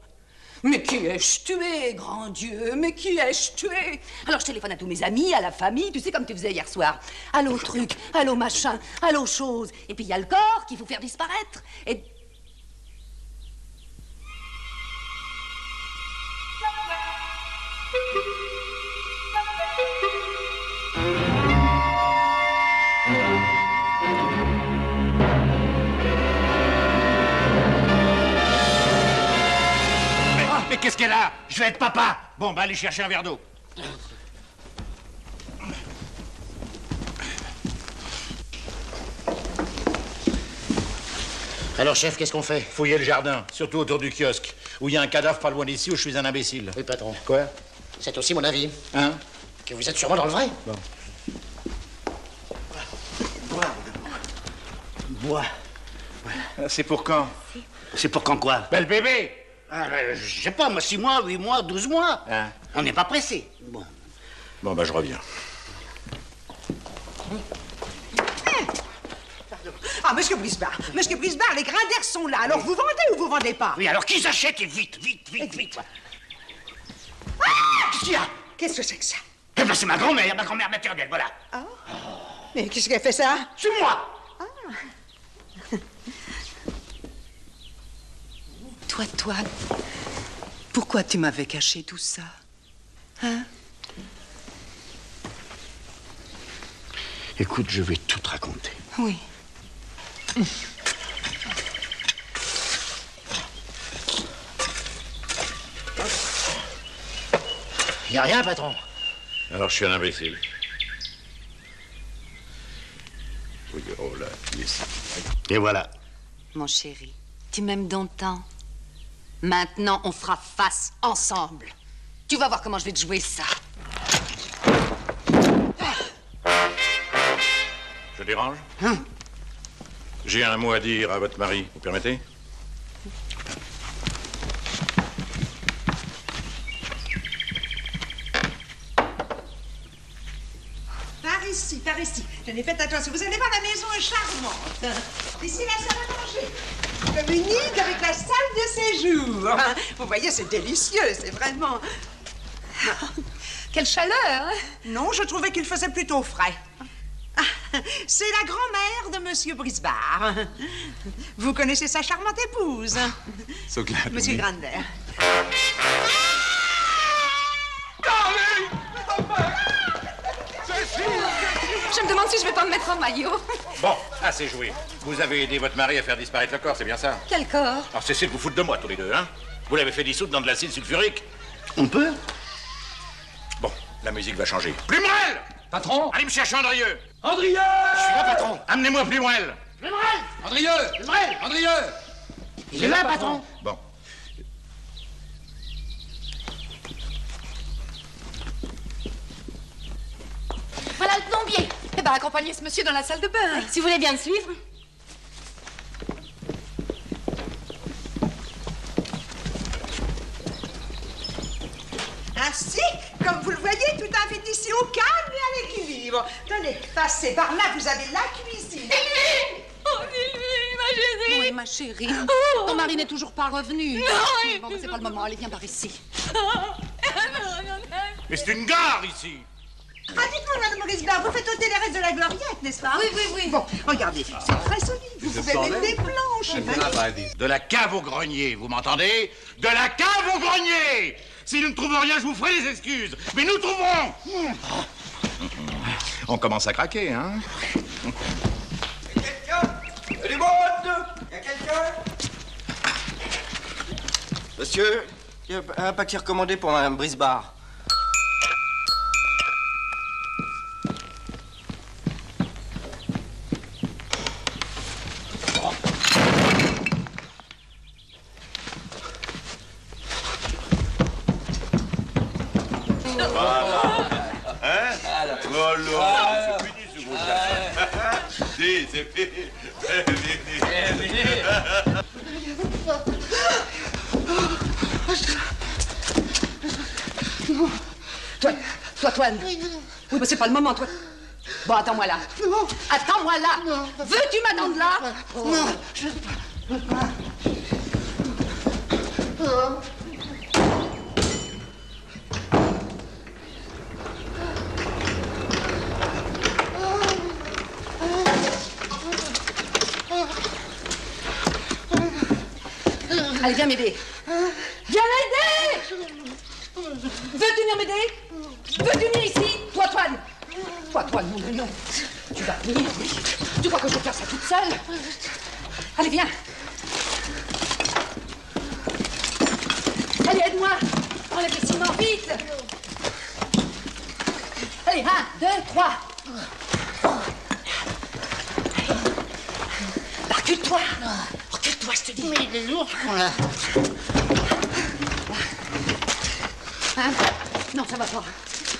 Speaker 7: Mais qui ai-je tué, grand Dieu? Mais qui ai-je tué? Alors je téléphone à tous mes amis, à la famille, tu sais comme tu faisais hier soir. Allô truc, allô machin, allô chose. Et puis il y a le corps qu'il faut faire disparaître. Et...
Speaker 6: Mais qu'est-ce qu'elle a? Je vais être papa. Bon, bah allez chercher un verre d'eau.
Speaker 13: Alors, chef, qu'est-ce qu'on fait?
Speaker 10: Fouillez le jardin, surtout autour du kiosque, où il y a un cadavre pas loin d'ici où je suis un imbécile.
Speaker 13: Oui, patron.
Speaker 10: Quoi?
Speaker 13: C'est aussi mon avis.
Speaker 10: Hein?
Speaker 13: Que vous êtes sûrement dans le vrai.
Speaker 10: Bon.
Speaker 2: Bois.
Speaker 6: C'est pour quand?
Speaker 2: C'est pour quand quoi?
Speaker 6: Ben, le bébé!
Speaker 2: Je sais pas, moi, 6 mois, 8 mois, 12 mois.
Speaker 10: Hein?
Speaker 2: On n'est pas pressé. Bon.
Speaker 10: Bon, bah je reviens.
Speaker 4: Ah, monsieur Brisbard, les Grinders sont là. Alors vous vendez ou vous vendez pas?
Speaker 2: Oui, alors qui s'achète et vite, vite, vite, vite.
Speaker 4: Ah!
Speaker 2: Qu'est-ce qu'il y a?
Speaker 4: Qu'est-ce que c'est que ça?
Speaker 2: Eh ben, c'est ma grand-mère maternelle, voilà.
Speaker 4: Ah. Mais qu'est-ce qu'elle fait ça?
Speaker 2: C'est moi.
Speaker 14: Toi, pourquoi tu m'avais caché tout ça? Hein?
Speaker 2: Écoute, je vais tout te raconter.
Speaker 14: Oui.
Speaker 13: Y a rien, patron.
Speaker 10: Alors je suis un imbécile. Oui, oh là, ici.
Speaker 2: Et voilà.
Speaker 7: Mon chéri, tu m'aimes d'antan. Maintenant, on fera face ensemble. Tu vas voir comment je vais te jouer ça.
Speaker 10: Je dérange? J'ai un mot à dire à votre mari, vous permettez?
Speaker 4: Par ici. Tenez, faites attention. Vous allez voir, la maison est charmante. Ici, la salle à manger. Communique avec la salle de séjour. Vous voyez, c'est délicieux, c'est vraiment...
Speaker 7: Quelle chaleur, hein?
Speaker 4: Non, je trouvais qu'il faisait plutôt frais. C'est la grand-mère de Monsieur Brisbard. Vous connaissez sa charmante épouse,
Speaker 9: So glad.
Speaker 4: Monsieur Grander.
Speaker 7: Je me demande si je vais pas me mettre en maillot.
Speaker 10: Bon, assez joué. Vous avez aidé votre mari à faire disparaître le corps, c'est bien ça?
Speaker 7: Quel corps?
Speaker 10: Alors cessez de vous foutre de moi, tous les deux, hein? Vous l'avez fait dissoudre dans de l'acide sulfurique.
Speaker 2: On peut?
Speaker 10: Bon, la musique va changer. Plumerel!
Speaker 6: Patron?
Speaker 10: Allez me chercher Andrieux!
Speaker 6: Andrieux!
Speaker 10: Je suis là, patron! Amenez-moi Plumerel!
Speaker 2: Plumerel!
Speaker 6: Andrieux!
Speaker 2: Plumerel!
Speaker 6: Andrieux!
Speaker 2: Il est là, patron.
Speaker 10: Bon.
Speaker 7: Voilà le plombier. Eh ben, accompagnez ce monsieur dans la salle de bain. Si vous voulez bien me suivre.
Speaker 4: Ainsi, comme vous le voyez, tout est ici au calme et à l'équilibre. Tenez, passez par là, vous avez la cuisine.
Speaker 7: Oh, Sylvie, ma chérie. Oui, ma chérie. Ton mari n'est toujours pas revenu.
Speaker 8: Non,
Speaker 7: bon, c'est pas le moment. Allez, viens par ici.
Speaker 10: Mais c'est une gare, ici!
Speaker 4: Ah, dites-moi, Madame Brisbard, vous faites ôter les restes de la gloriette, n'est-ce pas?
Speaker 7: Oui.
Speaker 4: Bon, regardez, c'est très solide. Vous pouvez mettre des planches.
Speaker 10: De la cave au grenier, vous m'entendez? De la cave au grenier! Si nous ne trouvons rien, je vous ferai des excuses. Mais nous trouverons! On commence à craquer, hein?
Speaker 12: Quelqu'un? Du monde? Y a quelqu'un?
Speaker 15: Monsieur, il y a un paquet recommandé pour Madame Brisbard.
Speaker 10: Voilà. Hein? Oh là, c'est fini ce gros chat. Si, c'est fini. C'est fini.
Speaker 7: Toi, Toine. Oui, mais c'est pas le moment, toi. Bon, attends-moi là. Non. Attends-moi là. Veux-tu m'attendre là?
Speaker 2: Non, je peux pas.
Speaker 7: Allez, viens m'aider. Viens m'aider! Veux-tu venir m'aider? Veux-tu venir ici? Toi, Toine. Toi, Toine, mon non. Tu vas venir, oui. Tu crois que je vais faire ça toute seule? Allez, viens. Allez, aide-moi. Enlève les ciments, vite. Allez, 1, 2, 3. Recule-toi. Recule-toi, je te dis.
Speaker 2: Mais il est lourd, là.
Speaker 7: Hein? Non, ça va pas.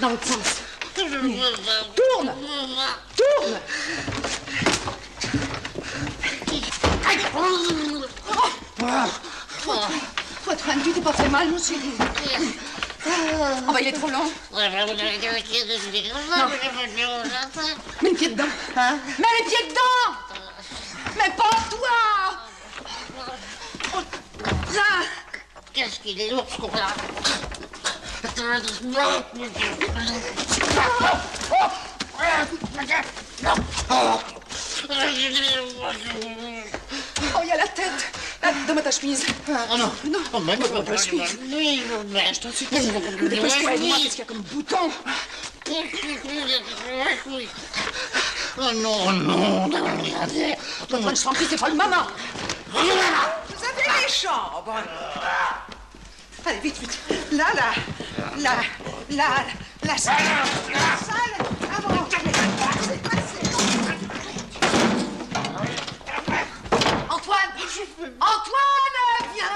Speaker 7: Dans l'autre sens. Tourne. Tourne. Toi, Toine, tu t'es pas fait mal, mon chéri. Oh, bah, il est trop long. Non. Mets le pied dedans. Hein? Mets les pieds dedans. Mais pas toi.
Speaker 2: Qu'est-ce qu'il est lourd, ce con-là.
Speaker 7: Oh, il y a la tête. Là, donne-moi ta chemise.
Speaker 2: Oh non.
Speaker 7: Non.
Speaker 2: Oh, même
Speaker 7: pas ta chemise.
Speaker 2: Oui, mais je t'en supplie.
Speaker 7: Dépêche-toi, aide-moi. Qu'est-ce qu'il y a comme bouton?
Speaker 2: Oh non, non.
Speaker 7: Toi, je t'en prie, c'est pas le moment.
Speaker 4: Vous avez les chambres. Allez, vite, vite. Là, la salle. La salle. Avant.
Speaker 7: Antoine, viens.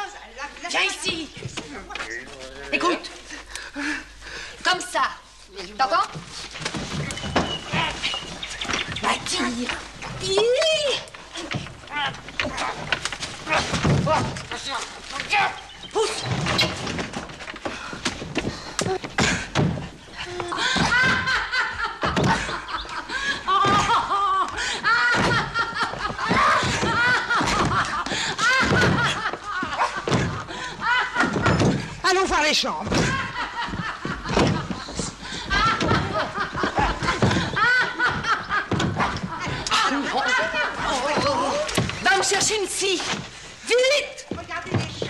Speaker 7: Viens ici. Écoute. Comme ça. T'entends? Bah, tire. Pousse.
Speaker 4: Allons voir les chambres.
Speaker 7: Va me chercher une scie. Vite.
Speaker 4: Regardez les chambres.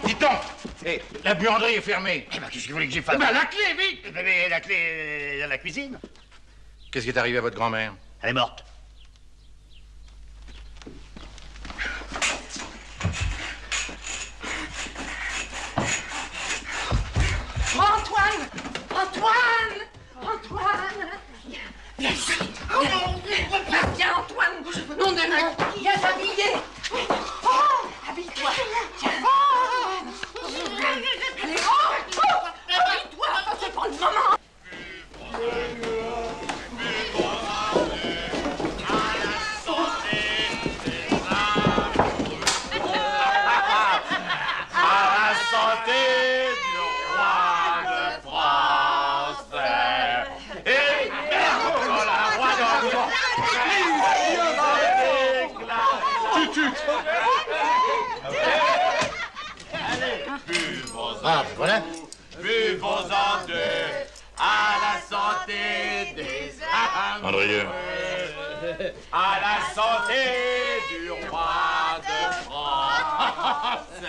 Speaker 6: Dis-donc, hey, la buanderie est fermée.
Speaker 13: Eh ben, qu'est-ce que vous voulez que j'y fasse?
Speaker 6: Eh ben, la clé, vite!
Speaker 13: Mais la clé est dans la cuisine.
Speaker 10: Qu'est-ce qui est arrivé à votre grand-mère?
Speaker 13: Elle est morte.
Speaker 7: Antoine! Antoine! Antoine! Viens ici! Viens, Antoine! Nom de Dieu! Viens t'habiller! Oh! Habille-toi! Tiens! Allez, oh! Habille-toi! C'est pas le moment!
Speaker 13: Ah, voilà.
Speaker 10: Buvons-en deux à la santé des âmes. Andrieux. À la santé du roi de France.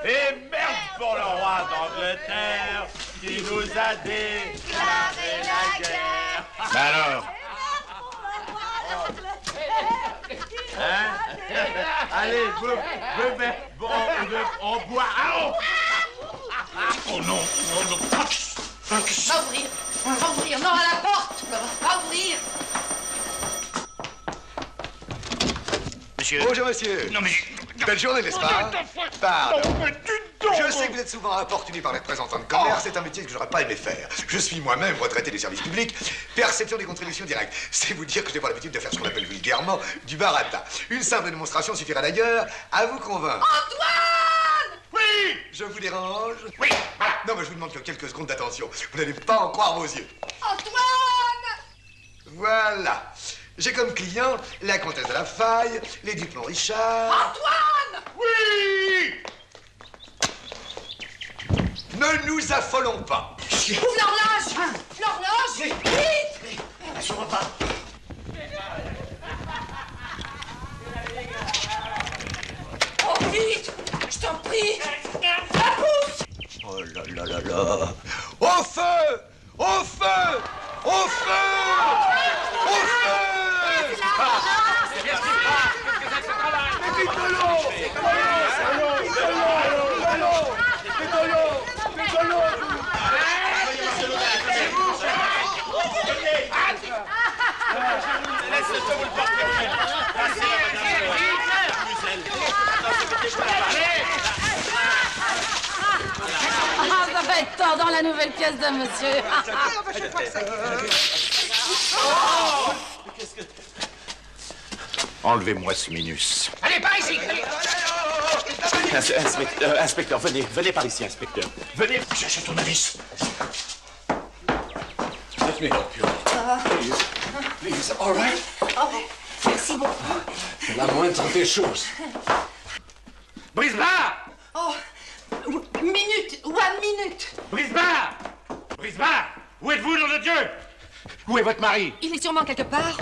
Speaker 10: Et merde pour le roi d'Angleterre qui nous a déclaré la guerre. Mais alors? Hein?
Speaker 13: Allez, on boit. Oh non,
Speaker 7: Va ouvrir. Va ouvrir. Non, à la porte. Va ouvrir.
Speaker 16: Monsieur.
Speaker 13: Bonjour, monsieur.
Speaker 16: Non, mais...
Speaker 13: Belle journée, n'est-ce pas? Pardon. Je sais que vous êtes souvent importuné par les représentants de commerce. C'est un métier que j'aurais pas aimé faire. Je suis moi-même retraité des services publics. Perception des contributions directes. C'est vous dire que je n'ai pas l'habitude de faire ce qu'on appelle vulgairement du baratin. Une simple démonstration suffira d'ailleurs à vous convaincre.
Speaker 7: Antoine!
Speaker 13: Oui! Je vous dérange? Oui, voilà. Non, mais je vous demande que quelques secondes d'attention. Vous n'allez pas en croire vos yeux.
Speaker 7: Antoine!
Speaker 13: Voilà. J'ai comme client la comtesse de la Faille, les Dupont-Richard...
Speaker 7: Antoine!
Speaker 13: Oui! Ne nous affolons pas.
Speaker 7: Ouvre l'horloge! L'horloge! Vite!
Speaker 13: Assure pas.
Speaker 7: Oh, vite! Je t'en prie! La pousse!
Speaker 13: Oh là là là là. Au feu! Au feu! Au feu! Au feu!
Speaker 7: Ah, ça va être tort dans la nouvelle pièce de monsieur.
Speaker 10: Enlevez-moi ce minus.
Speaker 6: Allez, par ici!
Speaker 1: Inspecteur, venez par ici, inspecteur. Venez.
Speaker 13: Cherchez ton avis.
Speaker 9: Let me help you. Please, all right?
Speaker 7: Oh, merci beaucoup.
Speaker 9: La moindre des choses.
Speaker 6: Brisbard!
Speaker 7: Oh, one minute.
Speaker 6: Brisbard! Brisbard! Où êtes-vous, nom de Dieu? Où est votre mari?
Speaker 7: Il est sûrement quelque part.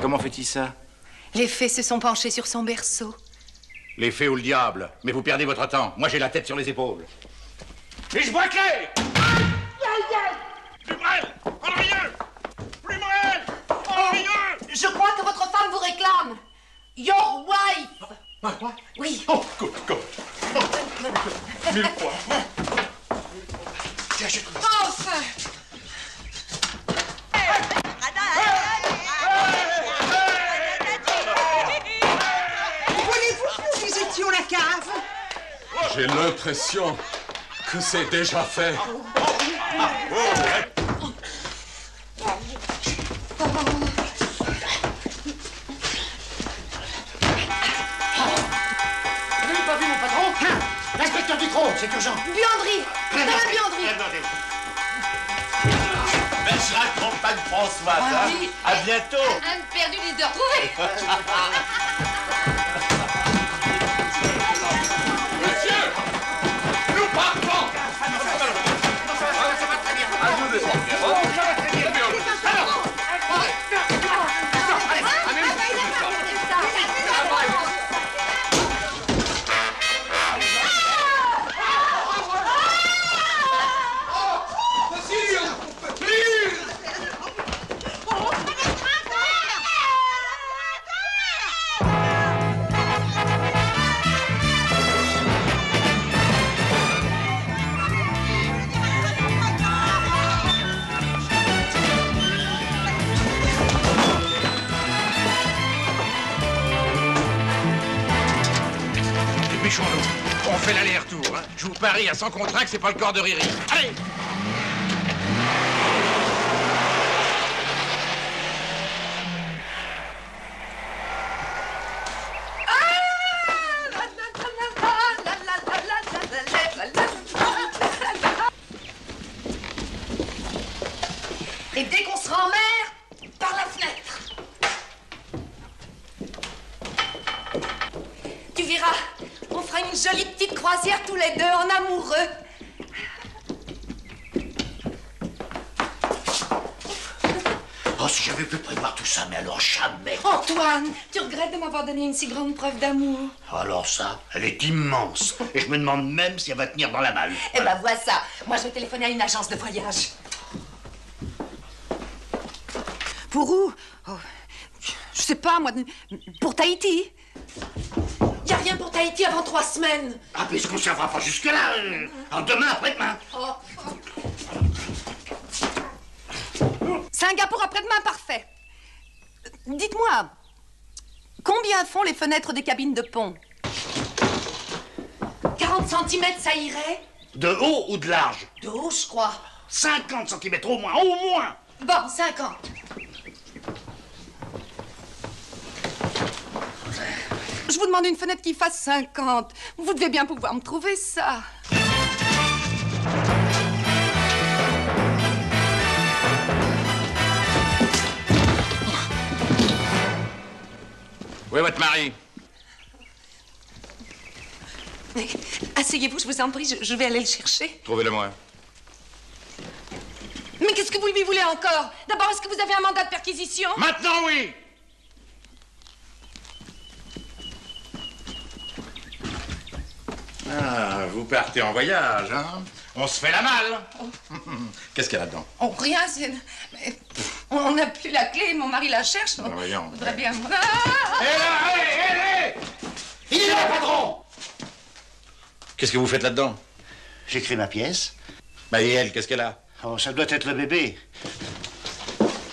Speaker 10: Comment fait-il ça?
Speaker 14: Les fées se sont penchés sur son berceau.
Speaker 10: Les fées ou le diable. Mais vous perdez votre temps. Moi, j'ai la tête sur les épaules.
Speaker 6: Et je vois clair! Plus brel! En arrière! Plus brel! En arrière!
Speaker 7: Je crois que votre femme vous réclame. Your wife.
Speaker 9: Quoi?
Speaker 7: Oui.
Speaker 9: Oh, good. Mille fois.
Speaker 13: Tiens, je trouve.
Speaker 7: Enfin.
Speaker 4: Voulez-vous que nous visitions la cave?
Speaker 9: J'ai l'impression que c'est déjà fait.
Speaker 6: Vous n'avez pas vu mon patron? L'inspecteur Ducrot, c'est urgent.
Speaker 7: Buanderie. Dans la buanderie.
Speaker 1: Bergerac, compagne Françoise.
Speaker 7: Ah oui.
Speaker 1: À bientôt.
Speaker 7: Un perdu leader trouvé.
Speaker 9: Monsieur, nous partons.
Speaker 6: Dépêchons-nous. On fait l'aller-retour. Hein. Je vous parie à 100 contrats que c'est pas le corps de Riri. Allez!
Speaker 7: Et dès qu'on sera en mer, par la fenêtre. Tu verras, on fera une jolie petite croisière tous les deux en amoureux.
Speaker 1: Oh,
Speaker 16: si j'avais pu prévoir tout ça, mais alors jamais.
Speaker 7: Antoine, tu regrettes de m'avoir donné une si grande preuve d'amour?
Speaker 16: Alors ça, elle est immense. Et je me demande même si elle va tenir dans la malle.
Speaker 7: Eh ben, vois ça. Moi, je vais téléphoner à une agence de voyage. Pour où? Oh, je sais pas, moi. Pour Tahiti. Y a rien pour Tahiti avant 3 semaines.
Speaker 16: Ah, mais est-ce qu'on s'en va pas jusque-là? Demain, après-demain.
Speaker 7: Oh. Singapour après-demain, parfait. Dites-moi, combien font les fenêtres des cabines de pont? 40 cm, ça irait?
Speaker 16: De haut ou de large?
Speaker 7: De haut, je crois.
Speaker 16: 50 cm au moins, au moins.
Speaker 7: Bon, 50. Je vous demande une fenêtre qui fasse 50. Vous devez bien pouvoir me trouver ça.
Speaker 10: Où est votre mari?
Speaker 7: Mais asseyez-vous, je vous en prie, je vais aller le chercher.
Speaker 10: Trouvez-le-moi.
Speaker 7: Mais qu'est-ce que vous lui voulez encore? D'abord, est-ce que vous avez un mandat de perquisition?
Speaker 10: Maintenant, oui! Ah, vous partez en voyage, hein? On se fait la malle. Qu'est-ce qu'il y a là-dedans?
Speaker 7: Oh, rien, c'est... Mais on n'a plus la clé, mon mari la cherche. On
Speaker 10: voyons.
Speaker 7: voudrait bien...
Speaker 10: Hé là, hé!
Speaker 16: Il est là, patron!
Speaker 10: Qu'est-ce que vous faites là-dedans?
Speaker 16: J'écris ma pièce.
Speaker 10: Bah, et elle, qu'est-ce qu'elle a?
Speaker 16: Oh, ça doit être le bébé.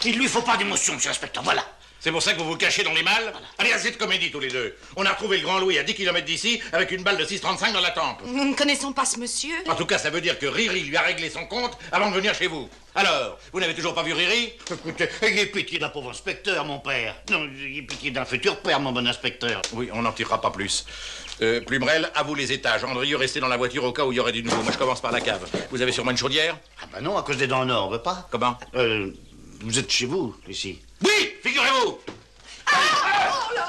Speaker 16: Il lui faut pas d'émotion, monsieur l'inspecteur, voilà.
Speaker 10: C'est pour ça que vous vous cachez dans les malles? Allez, assez de comédie tous les deux. On a retrouvé le Grand Louis à 10 km d'ici avec une balle de 6,35 dans la tempe.
Speaker 7: Nous ne connaissons pas ce monsieur.
Speaker 10: En tout cas, ça veut dire que Riri lui a réglé son compte avant de venir chez vous. Alors, vous n'avez toujours pas vu Riri?
Speaker 16: Écoutez, ayez pitié d'un pauvre inspecteur, mon père. Non, ayez pitié d'un futur père, mon bon inspecteur.
Speaker 10: Oui, on n'en tirera pas plus. Plumerel, à vous les étages. Andrieux, restez dans la voiture au cas où il y aurait du nouveau. Moi, je commence par la cave. Vous avez sûrement une chaudière?
Speaker 16: Ah bah non, à cause des dents en or, on veut pas.
Speaker 10: Comment?
Speaker 16: Vous êtes chez vous, ici.
Speaker 10: Oui, figurez-vous!
Speaker 7: Oh là!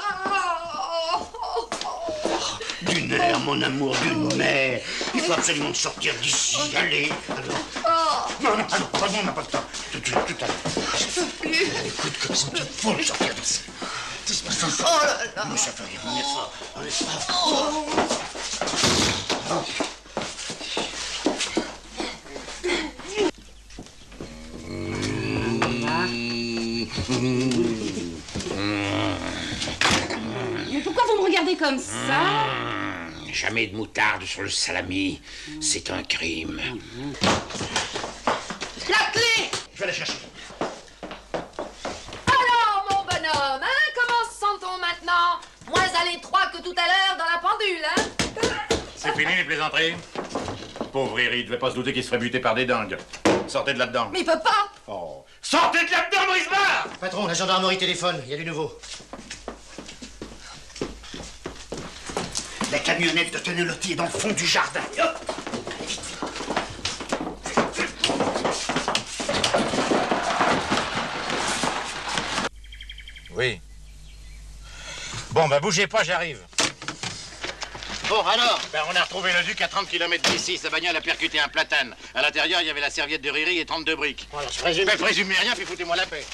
Speaker 16: D'une air, mon amour, d'une mer. Il faut absolument sortir d'ici. Allez, alors. Non, non, alors, pardon, on n'a pas le temps. Tout à l'heure.
Speaker 7: Je peux plus.
Speaker 16: Écoute, comme ça, il faut sortir d'ici.
Speaker 7: Oh là là!
Speaker 16: Mais ça fait rien, on est fort, on est fort.
Speaker 8: Mais pourquoi vous me regardez comme ça?
Speaker 16: Jamais de moutarde sur le salami. C'est un crime.
Speaker 7: La clé!
Speaker 16: Je vais la chercher.
Speaker 7: Alors, mon bonhomme, hein? Comment se sent-on maintenant? Moins à l'étroit que tout à l'heure dans la pendule, hein?
Speaker 10: C'est fini les plaisanteries? Pauvre Riri, il devait pas se douter qu'il se ferait buter par des dingues. Sortez de là-dedans.
Speaker 7: Mais il peut pas!
Speaker 10: Oh. Sortez de là-dedans, Brisbard!
Speaker 16: Patron, la gendarmerie téléphone, il y a du nouveau. La camionnette de Tenelotti est dans le fond du jardin. Hop.
Speaker 10: Oui. Bon, bah bougez pas, j'arrive.
Speaker 16: Bon, alors?
Speaker 10: Ben, on a retrouvé le duc à 30 km d'ici. Sa bagnole a percuté un platane. À l'intérieur, il y avait la serviette de Riri et 32 briques.
Speaker 16: Voilà, je présume.
Speaker 10: Ben, présumez rien, puis foutez-moi la paix.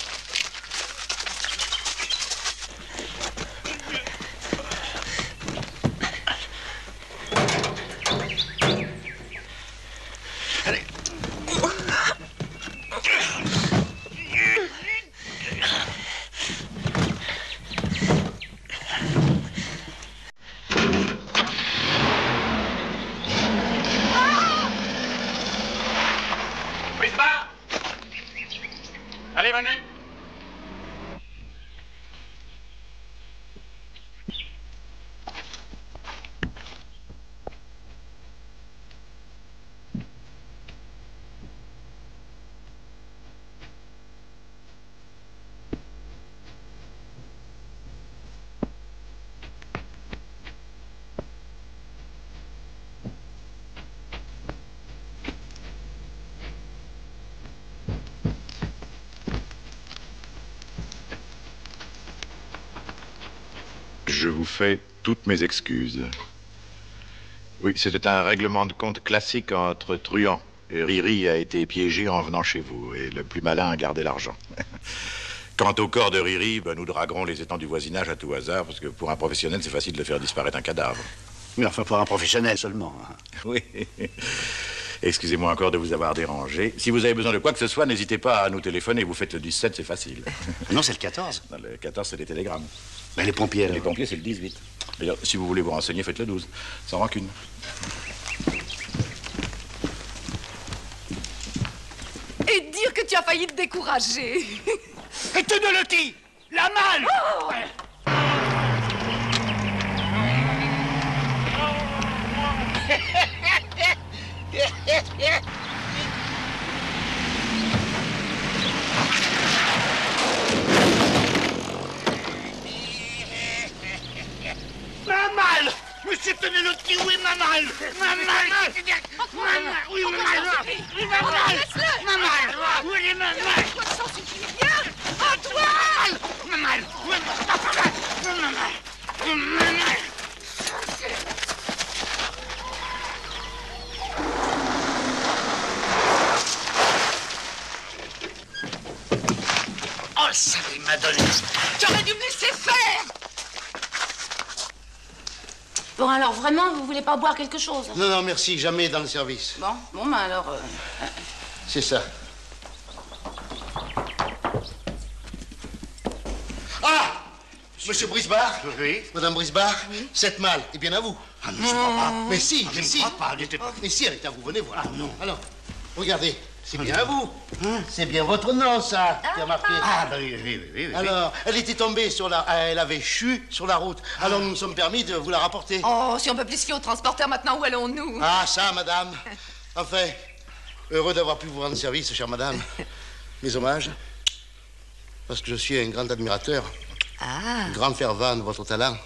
Speaker 10: Allez, venez.
Speaker 17: Je vous fais toutes mes excuses. Oui, c'était un règlement de compte classique entre truands. Et Riri a été piégé en venant chez vous. Et le plus malin a gardé l'argent. Quant au corps de Riri, ben, nous draguerons les étangs du voisinage à tout hasard, parce que pour un professionnel, c'est facile de faire disparaître un cadavre.
Speaker 16: Mais enfin, pour un professionnel seulement. Hein.
Speaker 17: Oui. Excusez-moi encore de vous avoir dérangé. Si vous avez besoin de quoi que ce soit, n'hésitez pas à nous téléphoner. Vous faites le 17, c'est facile.
Speaker 16: Non, c'est le 14.
Speaker 17: Non, le 14, c'est les télégrammes.
Speaker 16: Mais les pompiers, alors.
Speaker 17: Les pompiers, c'est le 18. D'ailleurs, si vous voulez vous renseigner, faites le 12. Sans rancune.
Speaker 7: Et dire que tu as failli te décourager.
Speaker 16: Et te de Loti, la malle.
Speaker 7: Oh.
Speaker 16: Ma malle. Monsieur Tenelotti, où est ma malle? Ma malle. Oui, ma malle. Oui, ma malle. Ma malle. Où est ma malle?
Speaker 7: Ça suffit bien. Antoine.
Speaker 16: Ma malle. Ma malle. Ma malle. Oh, ça m'a donné.
Speaker 7: Tu aurais dû me laisser faire. Bon, alors, vraiment, vous voulez pas boire quelque chose?
Speaker 16: Non, non, merci, jamais dans le service.
Speaker 7: Bon, ben alors...
Speaker 16: C'est ça. Ah! Monsieur Brisbard? Oui. Madame Brisbard? Oui. Cette malle est bien à vous. Ah, mais je ne crois pas. Mais si, mais si. Mais si, elle est à vous, venez voir. Ah, non. Alors, regardez, c'est bien à vous. C'est bien votre nom, ça, qui a marqué.
Speaker 12: Ah, bah oui.
Speaker 16: Alors, elle était tombée sur la... Elle avait chu sur la route. Alors, nous nous sommes permis de vous la rapporter.
Speaker 7: Oh, si on peut plus se fier au transporteur maintenant, où allons-nous?
Speaker 16: Ah, ça, madame. Enfin, heureux d'avoir pu vous rendre service, chère madame. Mes hommages, parce que je suis un grand admirateur, un grand fervent de votre talent.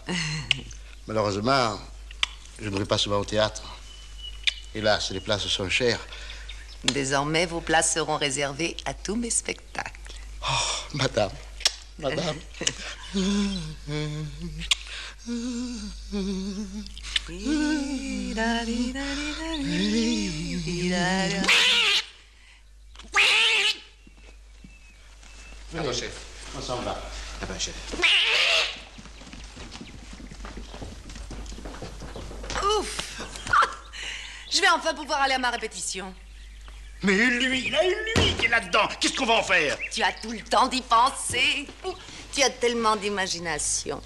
Speaker 16: Malheureusement, je ne vais pas souvent au théâtre. Hélas, les places sont chères.
Speaker 14: Désormais, vos places seront réservées à tous mes spectacles.
Speaker 16: Oh, madame.
Speaker 12: Pardon, chef.
Speaker 16: On s'en va.
Speaker 12: Ah ben, chef.
Speaker 7: Ouf. Je vais enfin pouvoir aller à ma répétition.
Speaker 16: Mais lui qui est là-dedans, qu'est-ce qu'on va en faire?
Speaker 14: Tu as tout le temps d'y penser. Tu as tellement d'imagination.